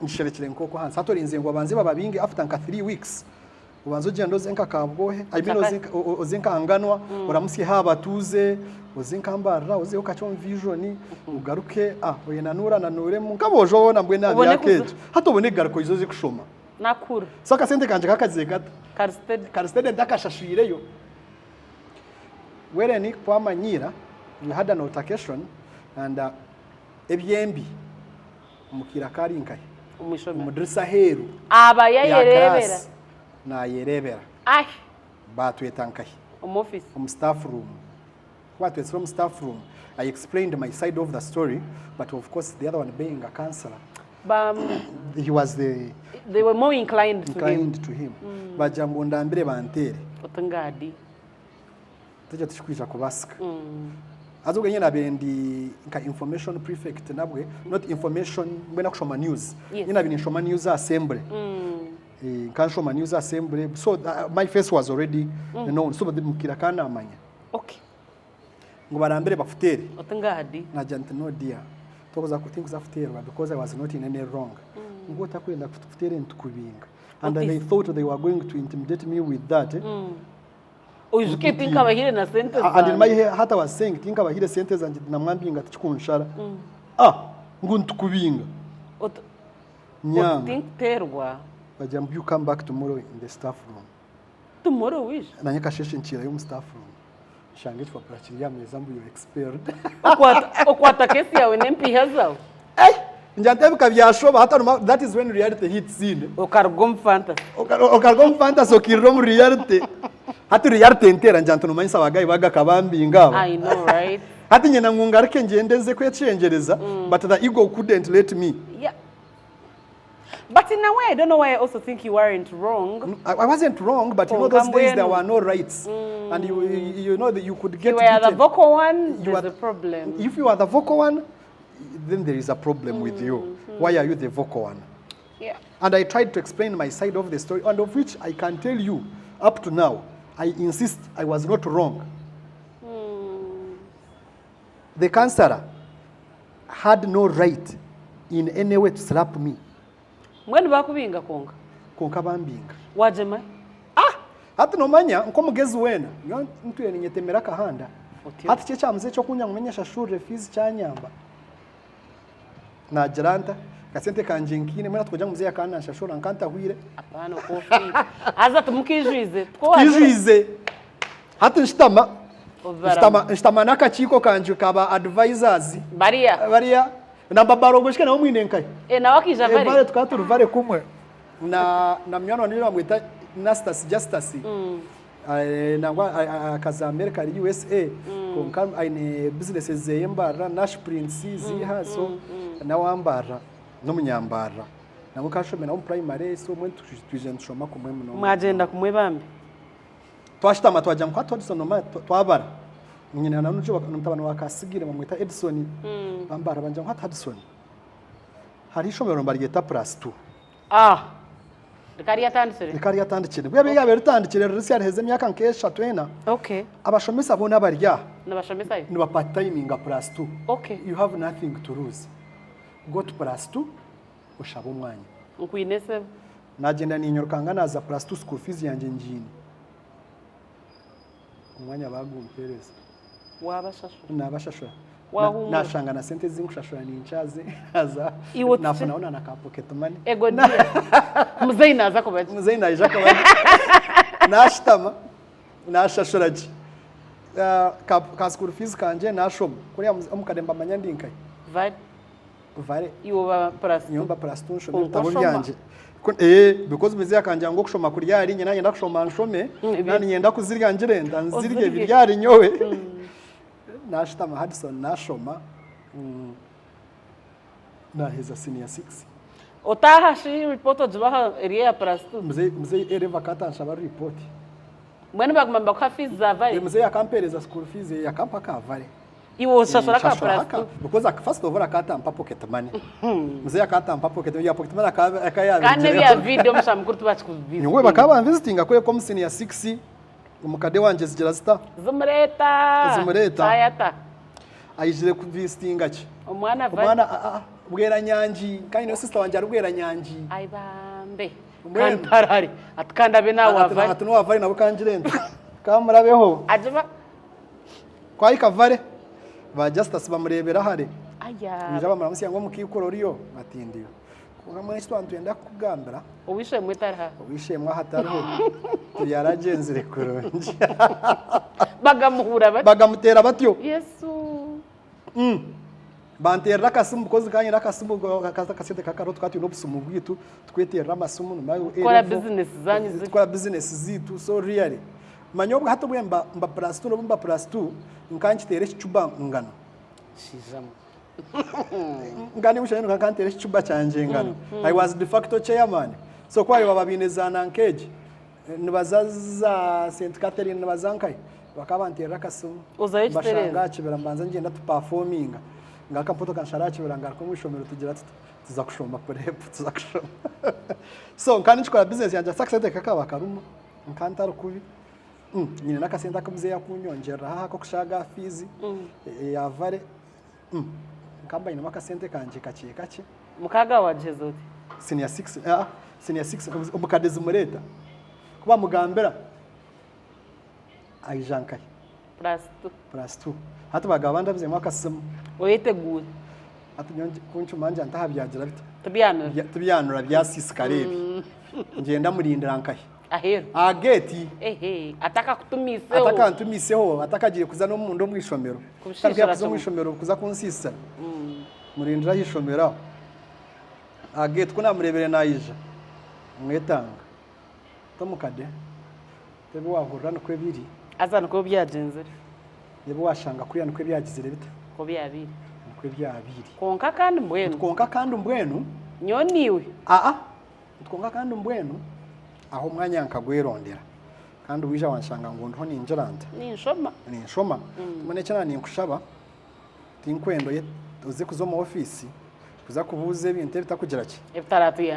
nisherekere nkoko hansi hatorinze ngo abanze bababinge after nka 3 weeks ubanzo gendo zenka kabwohe I mean ozenka anganwa uramusi haba tuze ozenka mbara oze ukacho vision ugaruke oye nanure mu kabojo wona mbwe nabi yakeje hatobone garuko izoze kushoma nakura saka sente kanje kakaziye gata karstede ndakashashireyo where ni kwa manyira we had an altercation and ebyembi umukira karinkai umudrisa heru aba yayerebera na yerebera batwetankai office staff room what is from staff room I explained my side of the story but of course the other one being a counselor he was they were more inclined to him bajambo ndambire bantere utangadi tujya tushikwisha kubasika azuga nyina bendi nka information prefect nabwe not information mbena kushoma news nyina bini shoma news assembly kan shoma news assembly so my face was already known so mukira kana amanya okay ngo barambere bafutere utangadi na jant no dia tokoza kuthink za futere because I was not in any wrong ngo takwenda kufutere ntukubinga and they thought they were going to intimidate me with that ujuke tinka bahire na sente and in my head hata was saying tinka bahire sente zanje namwambinga tikunshara ngo ntukubinga nyanga think terwa bajam you come back tomorrow in the staff room tomorrow wish nanyaka sheshe nchira yo mu staff room shange twa prakiriya mezambu yo expert okwata kesi yawe nempi hazawo njatebika byashoba hata that is when reality hits in okargom fantasy okirro mu reality hati reality entera njantu numanyisa abagayi baga kabambi ngabo I know right hati nyina ngungarike ngendeze ko yacengereza but the ego couldn't let me yeah but in a way I don't know why I also think you weren't wrong. I wasn't wrong but you know those days there were no rights and you know that you could get you were the vocal one there's a problem if you are the vocal one then there is a problem with you why are you the vocal one yeah and I tried to explain my side of the story and of which I can tell you up to now I insist I was not wrong the counselor had no right in any way to slap me mwene bakubinga konka bambinga wajema hati nomanya nko mugezi wena ntuye ninyetemera kahanda hati cye cyamuze cyo kunya ngumenyesha shure fees cyanyamba na jaranta kasente kanje nkine mwana twoja muze yakana shashora nkanta hwire apana kofi aza tumukijuize kijuize hati nshitama nakachiko kanje kaba advisors baria na babarogoshike na umwinenkai na wakija bari bale tukaturuvare kumwe na mwana nilo amwita Nastas Justice nangwa akaza America ari USA konka aine businesses zeyembara Nash Prince zihaso na wambara no munyambara nangwa kashome na primary so mwe tuje nshoma kumwe muno mwagenda kumwe bambi twashitama twajya kwa Hudson no twabara nyina na nujo bakanumtabana wakasigire bamwita Edison bambara banja kwa Hudson hari ishomero mbarigeta plus 2 Rikari yatandikire bwe yabe rutandikire rusi yariheze myaka nkesha twena okay abashomesa abona barya nabashomesa ni ba part time nga plus 2 okay you have nothing to lose go to plus 2 ushaba umwanya nkuinese nagenda ninyurukanga naza plus 2 school fees yanje njini umwanya bagumpereza nabashashura nashanga na sente zinkushashura ninchaze aza nafuna ona na pocket money ego dia muzaina aza kubaje muzaina aje kubaje nashtama nashashuraje ka school fees kanje nashoma kuri amukademba manyandinkai vale iwo plus nyumba plus 2 shoma tabo byanje because bizi yakanje ngo kushoma kuri yari nyina nyenda kushoma nshome nani nyenda kuzirya njirenda nzirye biryari nyowe nashitama Hudson nashoma naheza senior 6 otahashi report jibaha area plus 2 mzee ereva kata nshaba report mwene bagomba kwa fees za vale mzee akampereza school fees yakampa kavale iwo shashora ka plus because first of all akatampa pocket money mzee akatampa pocket money ya pocket money akaya kandi bya video mushamukuru tubachikuviza niwe bakaba visiting akwe komsini ya 6 umukade wanje zigera zita zumureta ayata ayijire ku visiting aci umwana bwera nyanji kandi no sister wanje arubwera nyanji ayibambe kantarari atkanda be nawe wavale atuno wavale nabo kanjirente kamurabeho ajiba kwayi kavale ba justice bamurebera hare aya njaba muramusiya ngo mukikororiyo batindiyo kugamwe twantwenda kugambira uwishe mwetara uwishe mwahatariho yaragenzere kuronje bagamuhura bagamutera batyo Yesu bantera kasumu kozi kanyira kasumu kasete kakaro twati no busumu bwitu twetera amasumu nayo kora business zanyu zikora business zitu so really manyobwa hato bwemba mba plus 2 no mba plus 2 nkanchitere chicuba ngano shizamo ngani mushayino nkantere chicuba cyanje ngano I was de facto chairman so kwa yo babinezana nkeje nibazaza Saint Catherine nibazankai bakabantera kasumu bashanga kibera mbanza ngenda tu performinga ngaka mpoto kanshara kibera ngara ko mwishomero tugira tuzakushomba prep tuzakushomba so nkani chikora business yanje success kakaba karuma nkantara kubi nyine nakasenda kamze yakunyongera haha ko kushaga fizi yavare nkamba ina makasente kanje kake mukaga wajezo senior 6 umukadezi mureta kuba mugambera ayijankai plus 2 hata bagabanda bize mwakasemu oyiteguye atunyonje kuncu manje ntahabyagira bita tubiyanura byasisikarebe ngenda murindira nkai ahero ageti ataka kutumiseho atakagiye kuza no mundo mwishomero kandi yakuza mwishomero kuza kunsisa murindira hishomera ageti kuna murebere nayija mwetanga tomukade tebe wahurira no kwebiri azana ko byagenze yebo washanga kuri yanko byagizire bita ko byabiri ko byabiri konka kandi mbwenu nyoniwe twonka kandi mbwenu aho mwanya nkagwerondera kandi wija wanshanga ngo ndo ninjiranda ninshoma tumane cyane ninkushaba tinkwendo ye uze kuzo mu office kuza kubuze ibintu bitakugira ki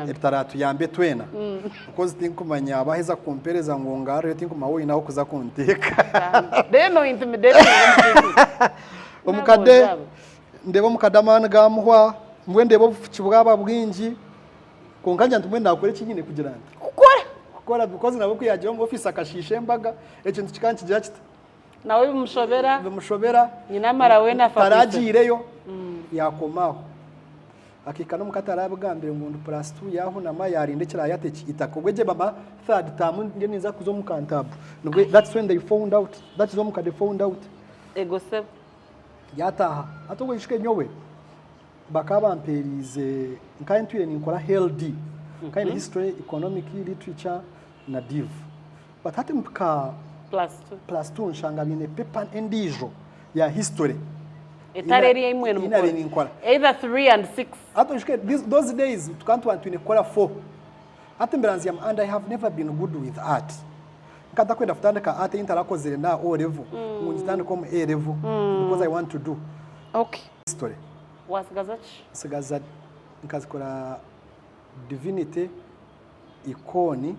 ebitaratu yambe twena ukoze tinkumanya abaheza kumpereza ngo ngaro tinkuma wowe naho kuza kunteka deno intimidate omukade ndebo mukadamana gamuhwa mbwe ndebo kibwaba bwinji konkanja ntumwe ndakore kinyine kugira nti kora because nabo kwiyaje mu office akashishe mbaga ekintu kikankigira kita nawe bimushobera nyina mara we na family taragireyo yakomaho akikano mukatarabugambire ngo plus 2 yaho nama yarindekira yateki itakogweje baba third term nge niza kuzo mukantabu nubwo that's when they found out that is when mukade found out ego se yataha atogwe ishike nyowe bakabamperize nkaintuye ninkora healthy kind history economic literature na div but hati mka plus 2 nshanga bine paper endijo ya history etareri imwe n'umukora either 3 and 6 ato ishike those days tukantu wantu inekora 4 ati mberanzi and I have never been good with art nkata kwenda futandika art intarakozere na O level ngitande ko A level because I want to do history wasigazachi nkazikora divinity ikoni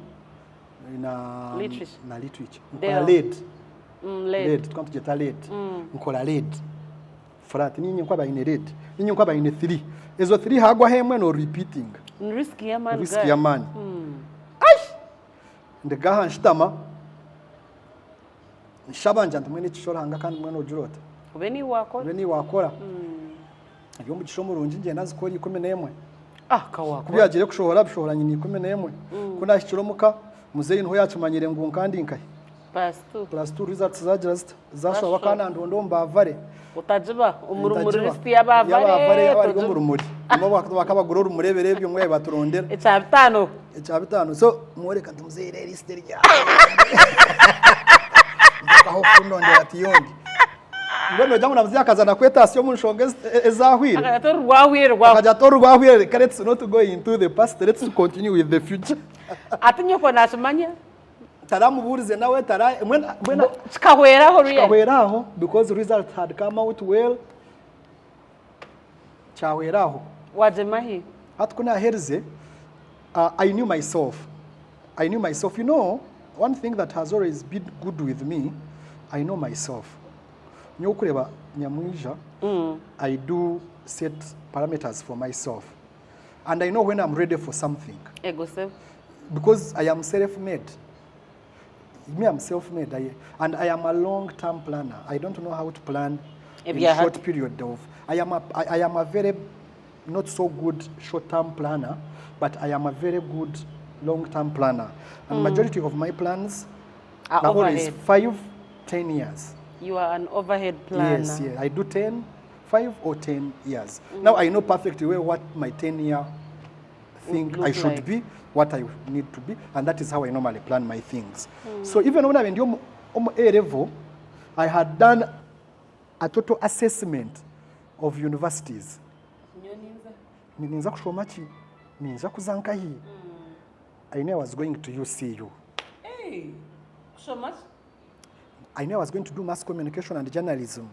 na literature nkola lead tukantugeta lead nkola lead frat ninyi kwa bayine lead ninyi kwa bayine 3 ezo 3 hagwa hemwe no repeating risk ya man ndegaha nshitama nshabanja ntumwe n'ikishora hanga kandi mwana ojurota ubeni wakora yo mu gishomo rungi nge nazikora 11 kawako kubyagire kushobora bishobora nyini 11 kuna shikiromuka muzeyi nho yacumanyire ngo nkandi nkai plus 2 results zagira zashoba kana ndondo mbavare utajiba umurumuri list yabavare yabari umurumuri mo bakabagura umurebere byo mwe baturondera ecabitano so mworeka ndumuzeyi list rya aho kunondera tiyongi ngono jangu namuzia kazana kwetasiyo munshonge ezahwire akajato rwahwire let's not go into the past, let's continue with the future atinyoko nashimanya taramuburize nawe mwena chikahweraho really chikahweraho because result had come out well chahweraho waje mahi hatukuna herze I knew myself you know one thing that has always been good with me I know myself nyo kureba nyamwija I do set parameters for myself and I know when I'm ready for something ego self because I am self-made. Me, I'm self-made, and I am a long-term planner. I don't know how to plan in a short period of. I am a very not so good short-term planner, but I am a very good long-term planner. And majority of my plans are always 5-10 years. You are an overhead planner. Yes, I do 5 or 10 years. Now I know perfectly well what my 10-year thing I should be. What I need to be, and that is how I normally plan my things. So even when I'm in A level, I had done a total assessment of universities. Ninza kushomachi, ninza kuzanka hii. I knew I was going to UCU. Hey, so much? I knew I was going to do mass communication and journalism,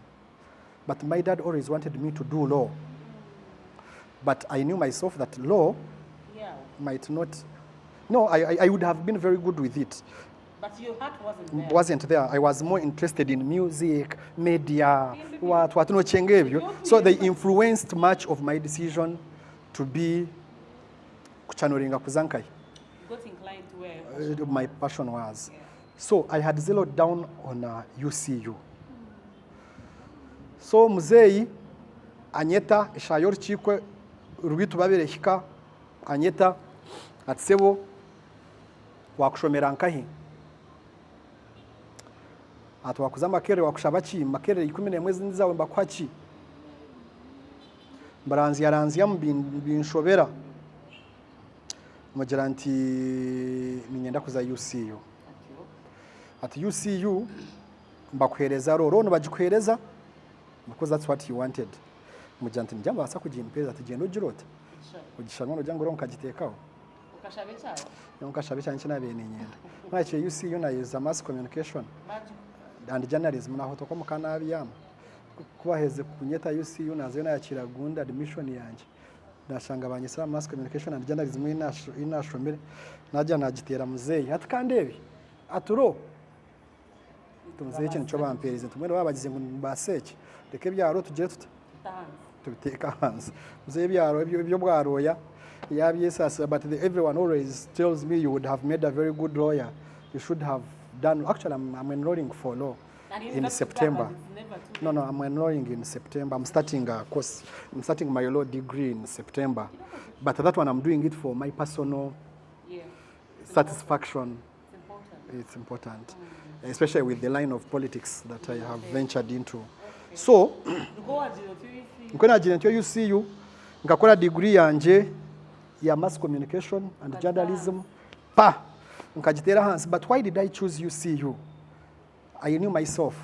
but my dad always wanted me to do law. But I knew myself that law might not. No, I would have been very good with it. But your heart wasn't there. Wasn't there. I was more interested in music, media, what no chengevyo. So they influenced much of my decision to be kuchanoringa kuzankai. You got inclined to where my passion was. Yeah. So I had zeroed down on UCU. So muzeyi anyeta ishayor chikwe rubitu babirehika anyeta atsebo wakushomera nkahi atwakuza makere wakushabachi makere 11 ndizawe mbakwachi mbaranzi yaranzi yambinshobera mugiranti ninyenda kuza UCU ati UCU mbakwereza roro no bagikwereza because that's what you wanted mugiranti njamba basa kugimpeza ati gendo girota kugishanwa no jango ronka gitekaho ukashabe cyane cyane bene nyenda mwache UCU na use mass communication and journalism naho to ko mukanabi yama kubaheze kunyeta UCU nazo yakira gunda admission yanje ndashanga abanyisa mass communication and journalism inashomere najya nagitera muzeyi hatkandebe aturo tumuzeyi cyo cyo bampereze tumwe babagize ngo baseke reke byaro tugire tubiteka hanze muzeyi byaro ibyo bwaroya yes, but everyone always tells me you would have made a very good lawyer. You should have done. Actually, I'm enrolling for law in September. No, I'm enrolling in September. I'm starting a course. I'm starting my law degree in September. But that one, I'm doing it for my personal satisfaction. It's important, especially with the line of politics that I have ventured into. So, nkona jinetyo UCU, ngakora degree yanje ya mass communication and journalism nkagitera hansi. But why did I choose UCU? I knew myself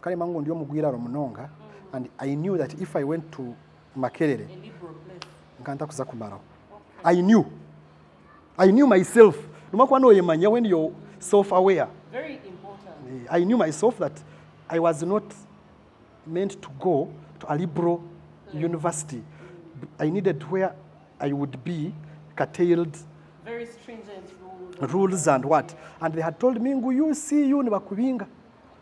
kale mangu ndiyo mugwira romunonga and I knew that if I went to Makerere nkanta kuza kumaraho. I knew myself. Numakwa no yemanya when you're self aware. Very important. I knew myself that I was not meant to go to a liberal university. I needed where I would be curtailed very stringent rules and what, and they had told me ngu UCU ni bakubinga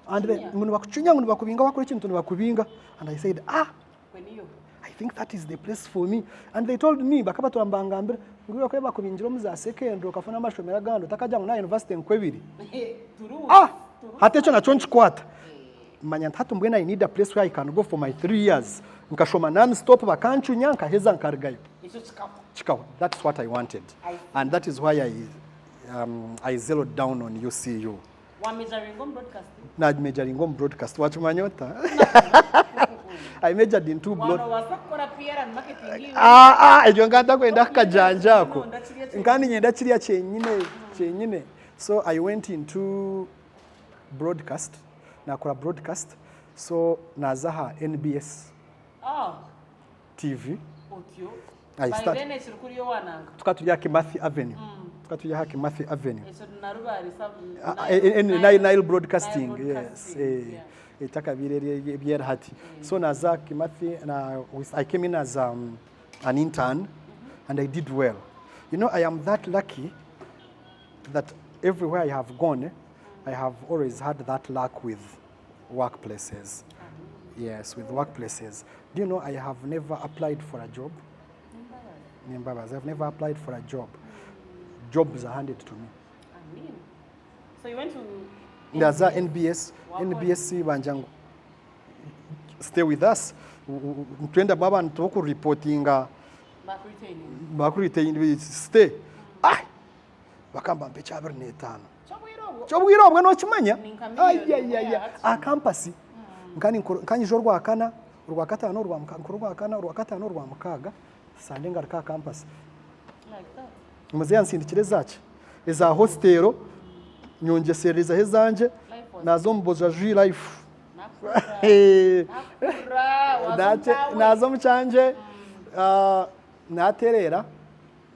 and ngu bakuchunya ngu bakubinga wakora ikintu bakubinga, and I said I think that is the place for me. And they told me bakaba turambanga mbere ngu yakwe bakubinjira mu za secondary ukafuna amashomera gando takajya mu na university nkwebiri hatecho na chonchi kwata manya ntatu mbwena I need a place where I can go for my 3 years nkashoma non stop bakanchunya nkaheza nkargayo chikaho. That's what I wanted, and that is why I zeroed down on UCU. Na majoring on broadcast wachumanyota. I majored in 2 ejo nganda kwenda kajanjako nkani nyenda kiriya chenyine. So I went into broadcast, nakora broadcast, so nazaha NBS TV. I started tukatulia Kimathi Avenue. tukatuya haki Matthew Avenue. Eso narubari Nile Broadcasting, yes. Itakabire byera hati. So naza Kimathi na I came in as an intern and I did well. You know, I am that lucky that everywhere I have gone, I have always had that luck with workplaces. Yes, with workplaces. Do you know I have never applied for a job? I've never applied for a job. Jobs are handed to me. So you went to There's a NBS banjangu. Stay with us. Twenda baba ntoku reportinga. Bakuritayini stay. Bakamba mpe chabere netano. Chobwirobwa no kimanya. Campus. Nkani jo rwakana, rwakatano rwakatano rwamukaga. Sandenga rka campus. Like that. Muze yansindikire zacu. Eza hostelo nyongesereza hezanje nazo mboza ji life. Nazo mchanje naterera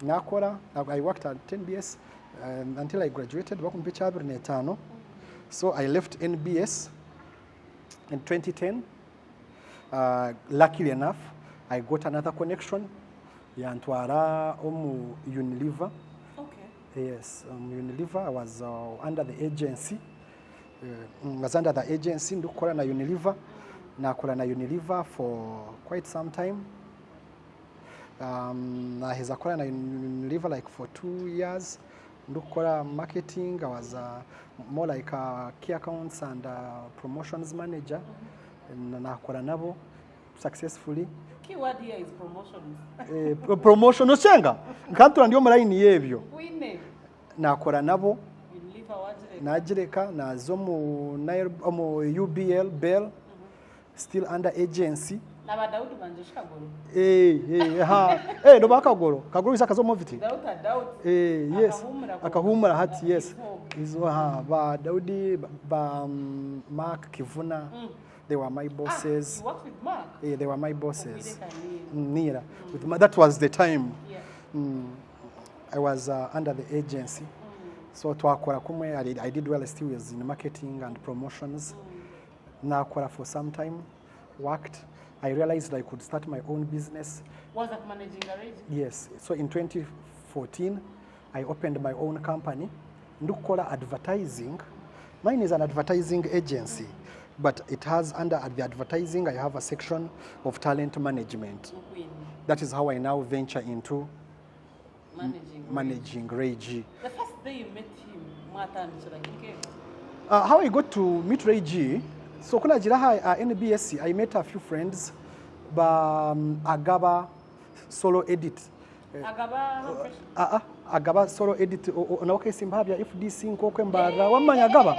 nakora. I worked at NBS until I graduated bakumpe chabere netano. So I left NBS in 2010. Luckily enough, I got another connection. Yantwara Unilever. Okay. Yes, Unilever. I was under the agency. Ndukora na Unilever. Nakora na Unilever for quite some time. Naheza kora na Unilever like for 2 years. Ndukora marketing. I was more like a key accounts and promotions manager. Nakora nabo successfully. Keyword here is promotions. Promotion ochenga nkantura ndio maraini yebyo Wine. Nakora nabo Unilever wajire. Najireka nazo mu UBL Bell still under agency. Naba Daudi banje shikagoro. Do bakagoro kagoro isakazo moviti. Daudi. Yes. Akahumura hati yes. Izo ba Daudi ba Mark Kivuna. They were my bosses. You worked with Mark? They were my bosses. Nira. That was the time. Yeah. I was under the agency. So twakora kumwe I did well. Still was in marketing and promotions. Nakora for some time. Worked. I realized I could start my own business. Was that managing a region? Yes. So in 2014, I opened my own company. Ndukora advertising. Mine is an advertising agency. But it has under the advertising, I have a section of talent management. That is how I now venture into managing Ray G. The first day you met him, how I got to meet Ray G, so kuna jiraha NBS, I met a few friends, ba Agaba solo edit. Agaba solo edit na okay simbabya FDC nkokwe mbara wamanya Agaba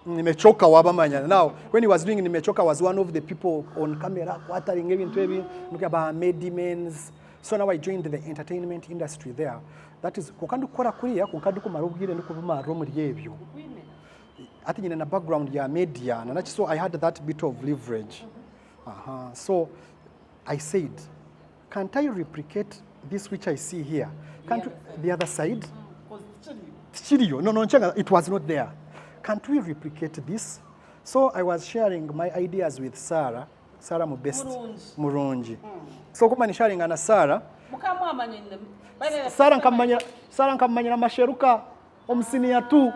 nimechoka wabamanya. Now when he was doing nimechoka was one of the people on camera watering ebintu ebi nukaba medimens. So now I joined the entertainment industry there. That is kukandu kora kuriya kukandu ko marubwire ndikubuma romu ryebyo ati nyina na background ya media na so I had that bit of leverage. So I said, can't I replicate this which I see here? Can't the other side? No, it was not there. Can't we replicate this? So I was sharing my ideas with Sarah Murungi. So kuma ni sharing na Sarah. Sarah nkamanya na masheruka omsini tu.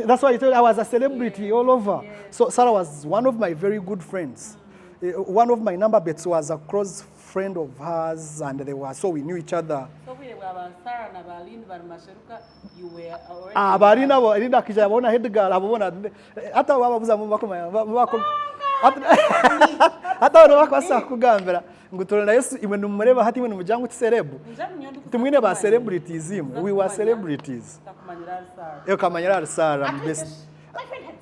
That's why I told you I was a celebrity all over. So Sarah was one of my very good friends. One of my number bets was a close friend of hers, and so we knew each other. So we were Sarah na Berlin bar masheruka, you were already. Barina bo rinda kija bona head girl abona hata wababuza mu bako hata ro bakwasa kugambira ngo Turinayesu imwe numureba hati imwe numujyango tiserebu tumwine ba celebrities imwe we were celebrities takumanyira Sarah kamanyira Sarah best my friend Hudson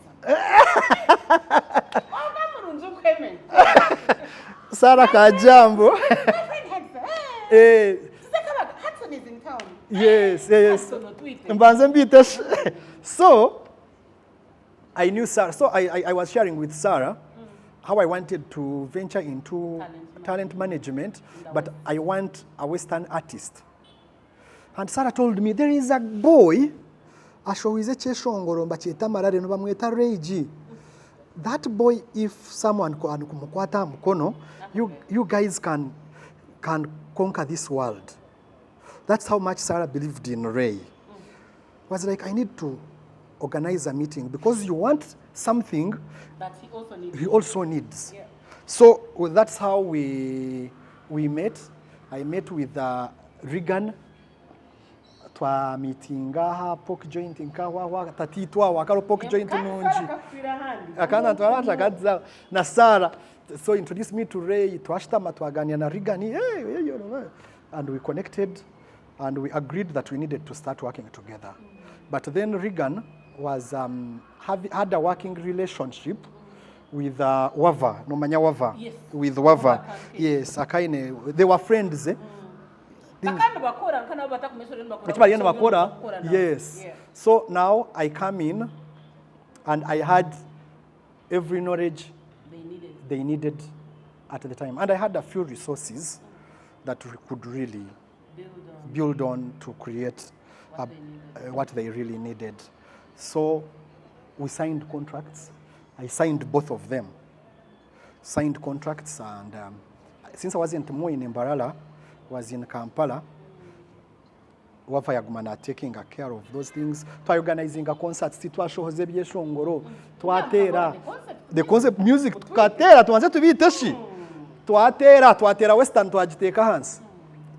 Sarah Kajambo Hudson is in town. Yes. Mbanze mbite. So I knew Sarah. So I was sharing with Sarah how I wanted to venture into talent management, but I want a Western artist. And Sarah told me, there is a boy, ashowize cheshongoro mbacheta marare no bamweta Reiji. That boy, if someone can kumukwata mkono, you guys can conquer this world. That's how much Sarah believed in Ray. Was like, I need to organize a meeting because you want something that he also needs. Yeah. So that's how we met. I met with Regan. Twa meetinga ha pork joint nkawa tatitwa wakalo pork joint nunji. Akana twalata kadza na Sarah. So introduced me to Ray, twashitama twagania na Regan. And we connected and we agreed that we needed to start working together. But then Regan was had a working relationship with Wava, Nomanya Wava. Yes. With Wava. Yes, akaine. They were friends. Yes. Yeah. So now I come in and I had every knowledge they needed at the time. And I had a few resources that we could really build on to create what they really needed. So we signed contracts. I signed both of them. Signed contracts, and since I wasn't more in Mbarara, was in Kampala, Wafa Yagumana taking care of those things. Twa organizing a concert, twa shows ebyeshongoro, twatera. The concept music tukatera tuanze tubiteshi. Twatera Western twagiteka hansi.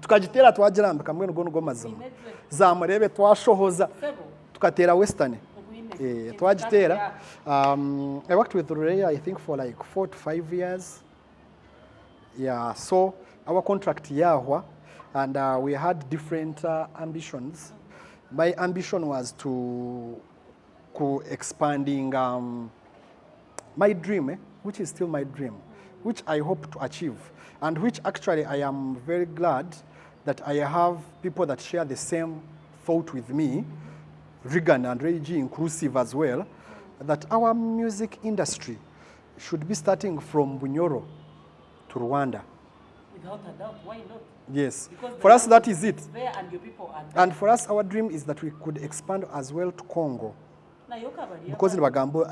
Tukagitera twagiramba kamwe ngo mazima. Zamurebe twashohoza tukatera Western. Twagitera. I worked with Ray, I think, for like 4 to 5 years. Yeah, so our contract yahwa, and we had different ambitions. My ambition was to expanding my dream, which is still my dream, which I hope to achieve, and which actually I am very glad that I have people that share the same thought with me, Regan and Ray G inclusive as well, that our music industry should be starting from Bunyoro to Rwanda. Without a doubt, why not? Yes. Because for us, that is it. There and your people are there. And for us, our dream is that we could expand as well to Congo. Because in Bagambo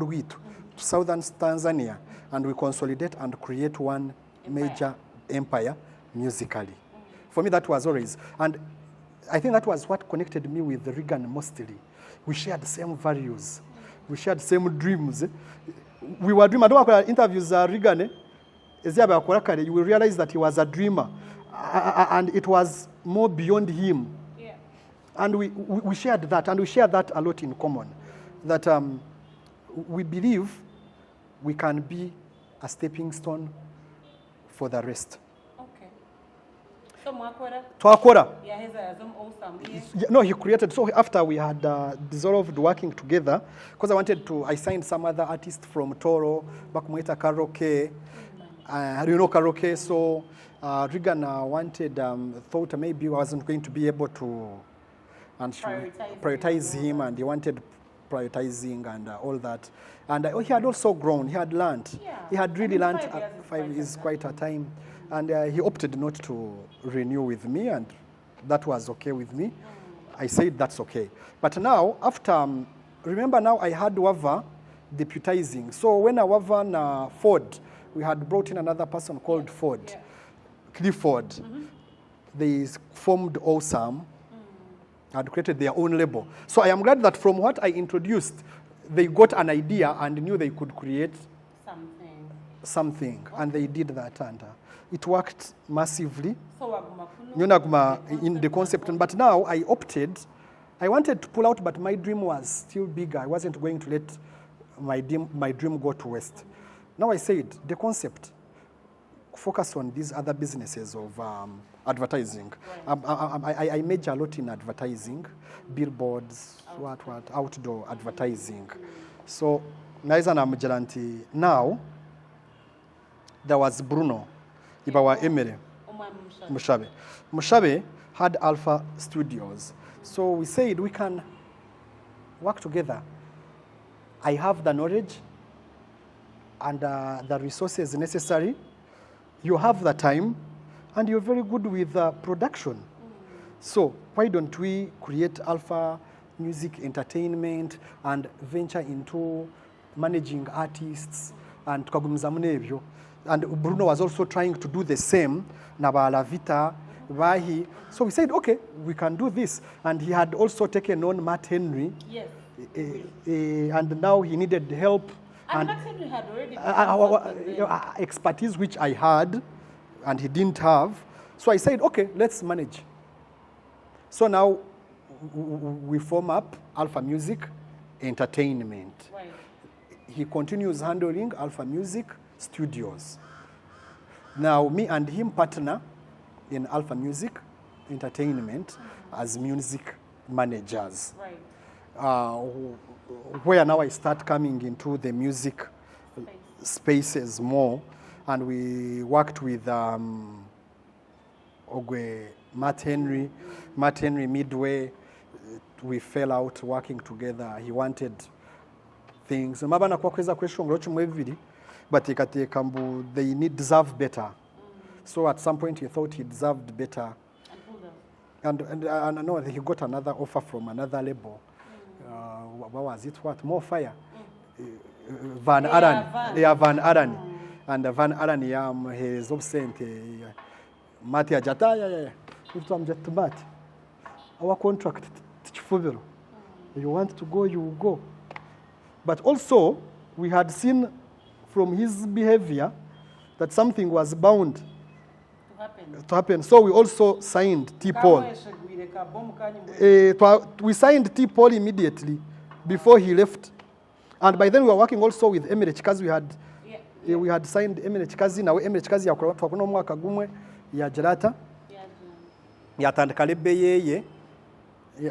Rwitu, to southern Tanzania, and we consolidate and create one major empire musically. For me, that was always. And I think that was what connected me with Regan mostly. We shared the same values. We shared the same dreams. We were dreaming. I don't know interviews Regan. You will realize that he was a dreamer. And it was more beyond him. Yeah. And we shared that, and we share that a lot in common. That we believe we can be a stepping stone for the rest. So Twakora. No, he created. So after we had dissolved working together, because I signed some other artists from Toro, Bakumweta Karaoke, Karaoke. So Regan thought maybe I wasn't going to be able to prioritize him, and he wanted prioritizing and all that. And he had also grown. He had learned. Yeah. He had really learned. 5 years is quite a time. And he opted not to renew with me, and that was okay with me. I said that's okay. But now, after, remember now I had Wava deputizing. So when I was on Ford, we had brought in another person called Ford, Clifford. Mm-hmm. They formed Awesome, had created their own label. So I am glad that from what I introduced, they got an idea and knew they could create something. Okay. And they did that. And it worked massively. So in the concept. But now I wanted to pull out, but my dream was still bigger. I wasn't going to let my dream go to waste. Now I said, the concept, focus on these other businesses of advertising. Right. I major a lot in advertising, billboards, outdoor advertising. So now, there was Bruno. Ibawa Emery, Mushabe had Alpha Studios. So we said we can work together. I have the knowledge, and the resources necessary. You have the time, and you're very good with production. So why don't we create Alpha Music Entertainment and venture into managing artists and tukagumiza munebyo. And Bruno was also trying to do the same. Nabala Vita, Vahi. So we said, okay, we can do this. And he had also taken on Matt Henry. Yes. And now he needed help. And Matt Henry had already expertise which I had and he didn't have. So I said, okay, let's manage. So now we form up Alpha Music Entertainment. Right. He continues handling Alpha Music Studios. Now me and him partner in Alpha Music Entertainment as music managers. Right. Where now I start coming into the music spaces more, and we worked with Ogwe, Matt Henry midway. We fell out working together. He wanted things. Mabana kwa kweza question ngocho mwevili, but they deserve better. So at some point he thought he deserved better. And no, he got another offer from another label. What was it? What? More Fire. Van Aran. They are Van Aran. And Van Aran, he is obscene. Matia Jata, our contract, you want to go, you go. But also, we had seen from his behavior that something was bound to happen. So we also signed T-Paul. We signed T-Paul immediately before he left. And by then we were working also with Emirates because we had signed Emirates Kazi. Now Emirates Kazi yakuna mwaka gumwe ya Jalata. Yatandika lebe yeye.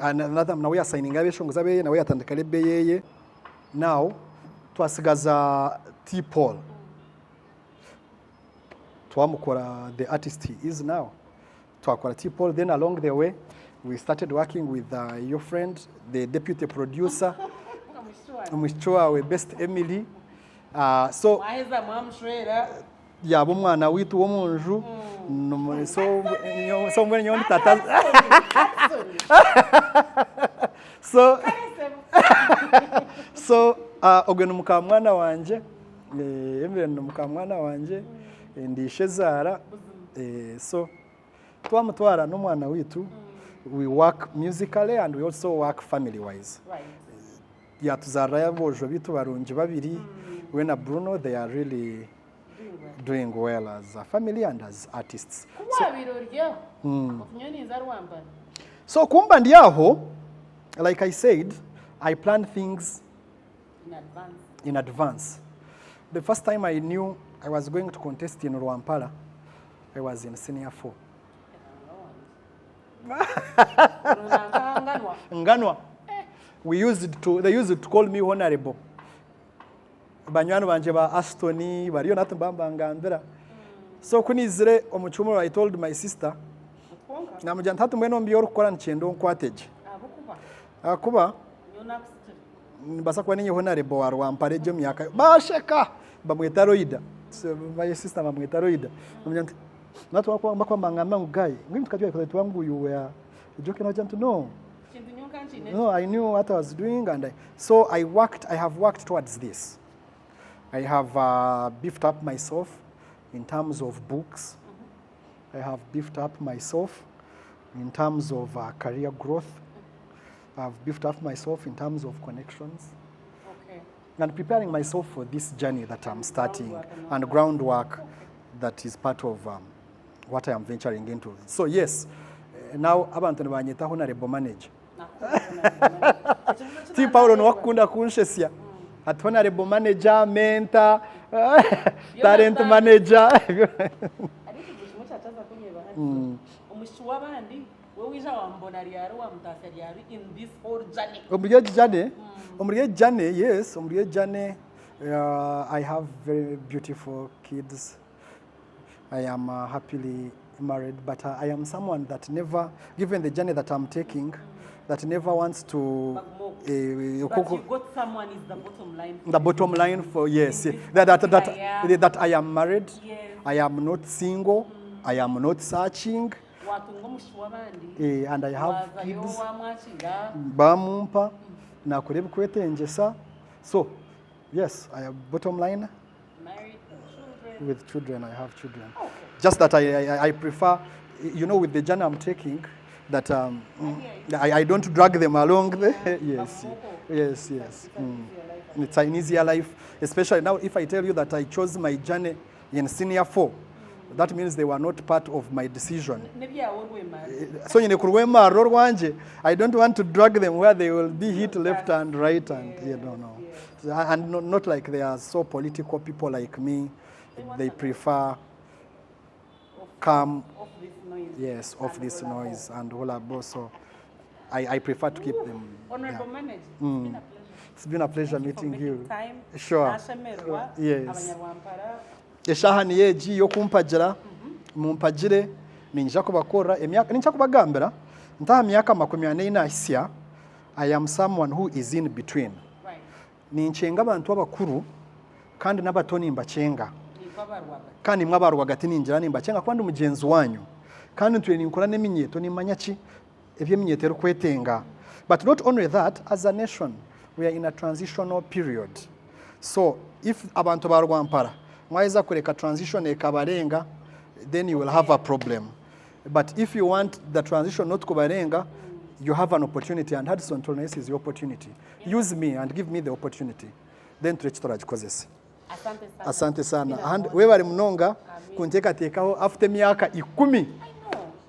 Another now we are signing abeshongo zabe now we yatandika lebe yeye. Now twasigaza T-Paul. Twamukora the artist he is now. Twakora T-Paul. Then along the way we started working with your friend, the deputy producer. Mwichua we best Emily. So ya bomwana witu wo munju so mbone nyoni tata. So ogeno mukamwana wanje Emily no mukamwana wanje ndishe Zara so twamutwara no mwana witu. We work musically and we also work family wise. Right. Ya tuzaraya bojo bitu barungi babiri we na Bruno, they are really doing well as a family and as artists. So kumba ndiaho, like I said, I plan things in advance. The first time I knew I was going to contest in Rwampara, I was in senior 4. Nganwa. They used to call me honorable. Banywano banje ba Astoni bariyo natumbamba ngambera. So kunizire omuchumuro I told my sister namujya ntatu mweno mbiyo rukora nchendo nkwateje. Akuba basa kwa ninyi honorable wa Rwampara ejo myaka basheka bamwita Roida. So my sister bamwita Roida. Namujya natu kwa ngamba ngugai. Ngimi tukajua kwa wangu you were joking I want to know. No, I knew what I was doing, and I have worked towards this. I have beefed up myself in terms of books. I have beefed up myself in terms of career growth. I've beefed up myself in terms of connections. Okay. And preparing myself for this journey that I'm starting and groundwork that is part of what I am venturing into. So yes, now abantu banyita honorable manager. Ti Paulo no wakunda kunshesia. At honorable manager, mentor, talent manager. In this whole journey. Omriye journey, yes, omriye journey. I have very beautiful kids. I am happily married, but I am someone that never, given the journey that I'm taking, that never wants to But you got someone is the bottom line. the bottom line for yes, that I am married, Yes. I am not single, I am not searching, and I have kids. Bamumpa nakureba kwetengesa. So yes, I have bottom line. Married With children, I have children. Okay. Just that I prefer, with the journey I'm taking, that I don't drag them along there. Yes. It's an easier life, especially now if I tell you that I chose my journey in senior 4, that means they were not part of my decision. So I don't want to drag them where they will be hit left and right and and not like they are so political people like me. They prefer calm, off this noise and all about. So I prefer to keep them. Honorable Manager, it's been a pleasure meeting you. Time. Sure. Yes. Eshaha niyeji yo kumpagira mumpagire ninja kubakora emyaka ninja kubagambira nta myaka 40 isya. I am someone who is in between. Right. Ninchenga abantu abakuru kandi n'abatoni mbachenga. Kandi mwabaru hagati ninjira nimbachenga kwandi mugenzi wanyu kandi ntwe ninkora neminyeto nimanyaki ebyeminyeto kwetenga. But not only that, as a nation we are in a transitional period. So if abantu ba Rwampara mwaiza kureka transition ekabarenga, then you will have a problem. But if you want the transition not kubarenga, you have an opportunity, and Hudson Turinayesu is your opportunity. Use me and give me the opportunity. Then turechitora gikozese. Asante sana. And we bari munonga kunteka tekaho after myaka 10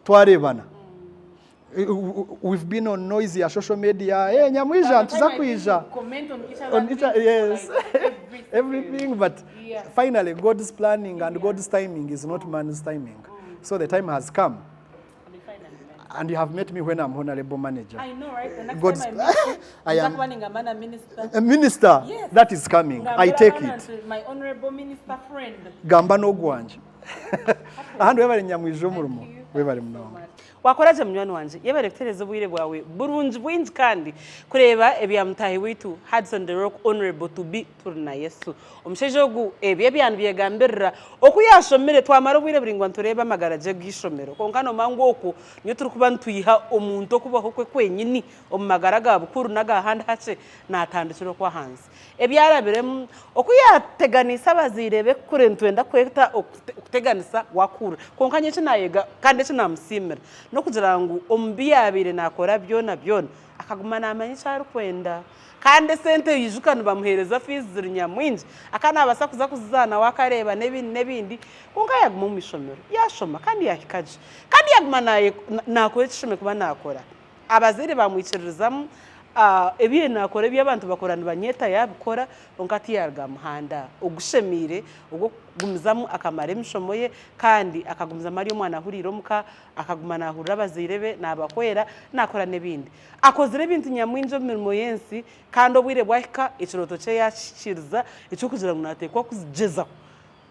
twarebana. We've been on noisy social media. Nyamwija tuzakwija. Comment on each other. Yes. Everything, but finally God's planning and God's timing is not man's timing. So the time has come. And you have met me when I'm honorable manager. I know, right? The next time I am a minister. A minister? Yes. That is coming. I take it. My honorable minister friend. Gamba no gwanje. Ahandi webali nyamwijo murumo. Webali mnonga. Wakoraje munywani wanje yebare kutereza ubwire bwawe burunji bwinji kandi kureba ebyamutahi witu Hudson the Rock honorable to be Turinayesu omushejogu ebyantu byegambirira okuyashomere twamara ubwire buringwa ntureba magaraje bwishomero konkano mangoko nyo turi kuba ntuyiha omuntu okubaho kwe kwenyini omumagaraga bukuru nagahanda hace natandikiro kwa hansi ebyarabiremu okuyateganisa bazirebe kure ntwenda kweta okuteganisa wakura konkanye kinayega kandi kinamusimira no kugira ngo ombiyabire nakora byona akagumana amanyisha ari kwenda kandi sente yijukana bamuhereza fees zirinyamwinji akana abasakuza kuzana wakareba nebindi kunga yaguma mu mishomero yashoma kandi yakikaje kandi yagumana nakora ishome kuba nakora abazire bamwicirizamu ebiye nakora by'abantu bakorana banyeta yabikora onkati yarga muhanda ugushemire ugumizamu akamara emishomoye kandi akagumiza mari umwana ahuriro muka akagumana ahurira bazirebe nabakwera nakora nebindi akozire ibintu nyamwinjo mirimo yensi kandi obwire bwahika ikiroto cye yashikiriza icyo kugira ngo natekwa kuzigeza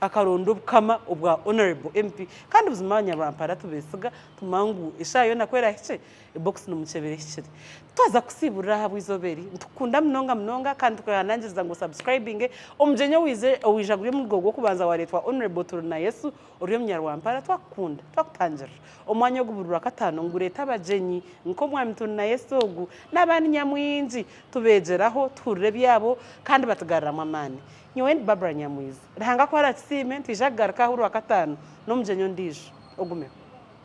akarondo kama obwa honorable MP kandi buzimanya Rwampara tubesiga tumangu ishayo nakwera hice box numuchebere hicire twaza kusibura habwizoberi tukunda mnonga kandi tukanangiza ngo subscribing omjenye wize wijagure mu rwogo kubanza waretwa honorable Turinayesu uriyo munyarwampara twakunda twakutangira omwanya guburura katano ngureta abajenyi nko mwami Turinayesu ogu nabandi nyamwinji tubegeraho turire byabo kandi batugarira amani nyowe Barbara Nyamwiza rihanga ko haratime twijagara kahuru wa katano no mjenyo ndije ogume